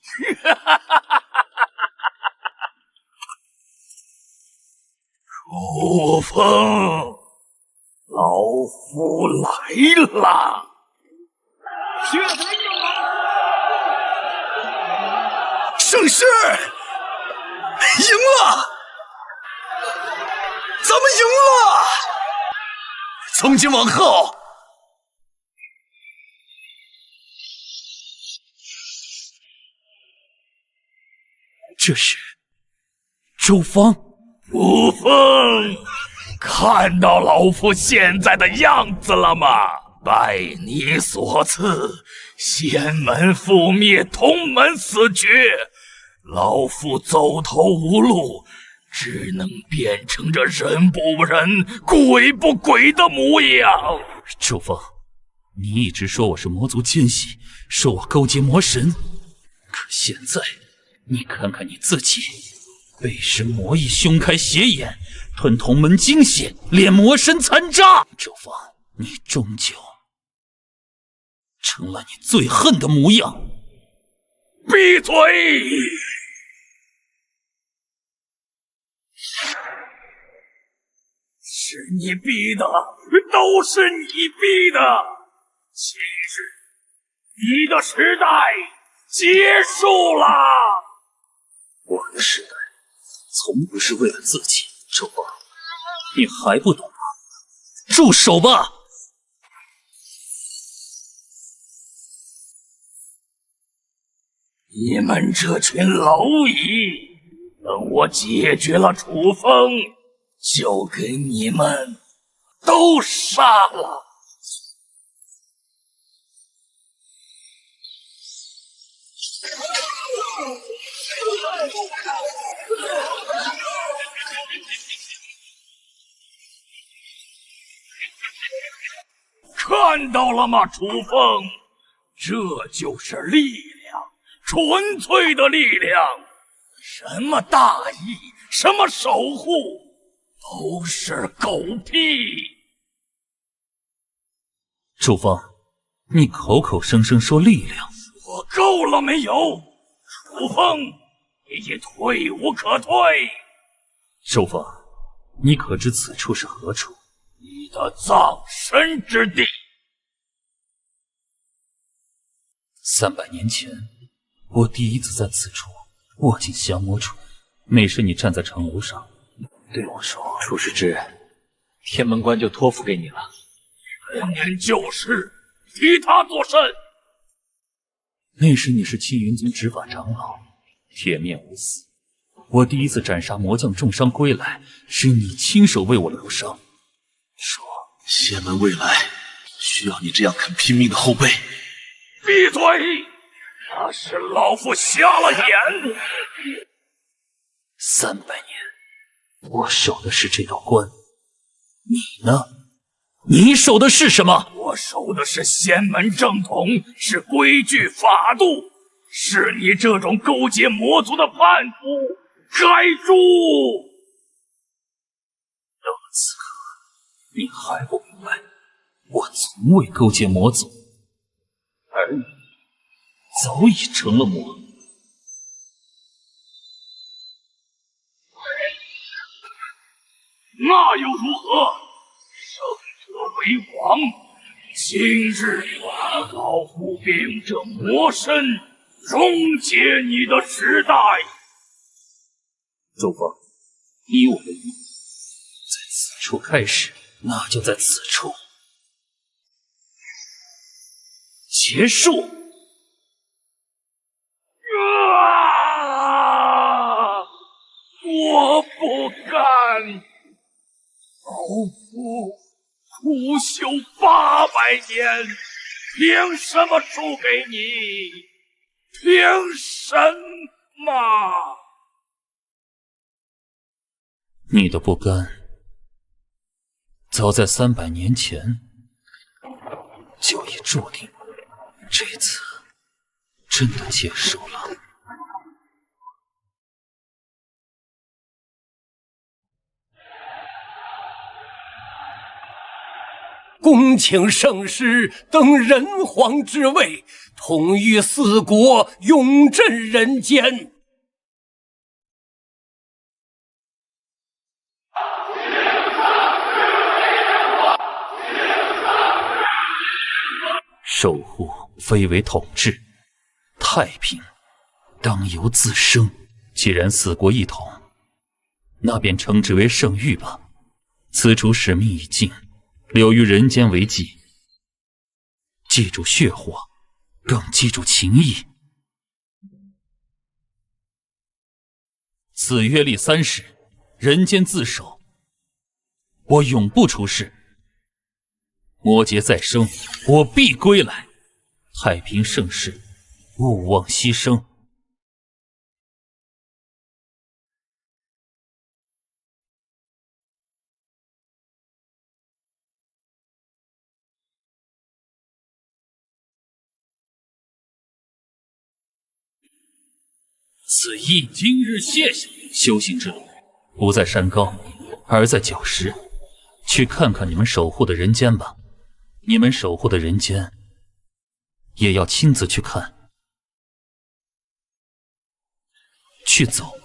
楚风，老夫来了！盛世，赢了！咱们赢了！从今往后，这是周芳。楚风，看到老夫现在的样子了吗？拜你所赐，仙门覆灭，同门死绝，老夫走投无路，只能变成这人不人、鬼不鬼的模样。周峰，你一直说我是魔族奸细，说我勾结魔神，可现在你看看你自己，背身魔翼，胸开邪眼，吞同门精血，炼魔神残渣。周峰，你终究成了你最恨的模样。闭嘴！是你逼的，都是你逼的。今日，你的时代结束了。我的时代从不是为了自己。周峰，你还不懂吗？住手吧！你们这群蝼蚁，等我解决了楚风，就给你们都杀了。看到了吗，楚风？这就是力量，纯粹的力量。什么大义，什么守护，都是狗屁。楚风，你口口声声说力量，我够了没有？楚风，你已退无可退。楚风，你可知此处是何处？你的葬身之地。300年前，我第一次在此处握紧降魔杵，那时你站在城楼上，对我说：“出事之人，天门关就托付给你了。”陈年旧事，替他作甚？那时你是青云宗执法长老，铁面无私。我第一次斩杀魔将重伤归来，是你亲手为我疗伤。说，仙门未来需要你这样肯拼命的后辈。闭嘴！那是老夫瞎了眼。300年，我守的是这道关，你呢？你守的是什么？我守的是仙门正统，是规矩法度，是你这种勾结魔族的叛徒该诛。到了此刻，你还不明白，我从未勾结魔族，而你早已成了魔。那又如何？胜者为王。今日老夫便用这魔身终结你的时代。周峰，以我的意，在此处开始，那就在此处结束。我不干！老夫苦修800年，凭什么输给你？凭什么？你的不甘，早在300年前就已注定，这次真的结束了。恭请圣师登人皇之位，统御4国，永镇人间。守护非为统治，太平当由自生。既然4国一统，那便称之为圣域吧。此处使命已尽，留于人间为祭。记住血火，更记住情义。此约立30，人间自守。我永不出世。魔劫再生，我必归来。太平盛世，勿忘牺牲。此意今日谢谢。修行之路，不在山高，而在脚石。去看看你们守护的人间吧。你们守护的人间，也要亲自去看，去走，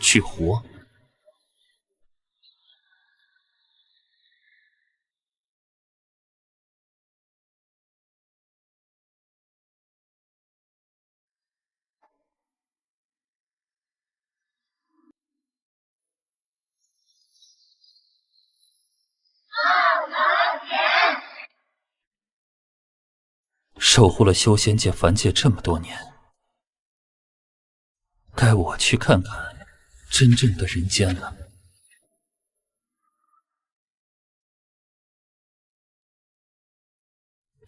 去活。守护了修仙界、凡界这么多年，该我去看看真正的人间了。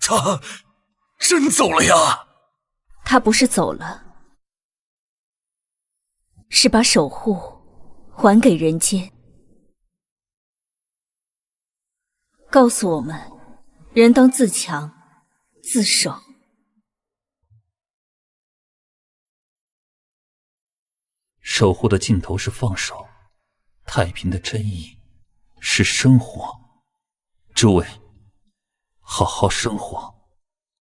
他真走了呀？他不是走了，是把守护还给人间，告诉我们，人当自强自守。守护的尽头是放手，太平的真意是生活。诸位，好好生活。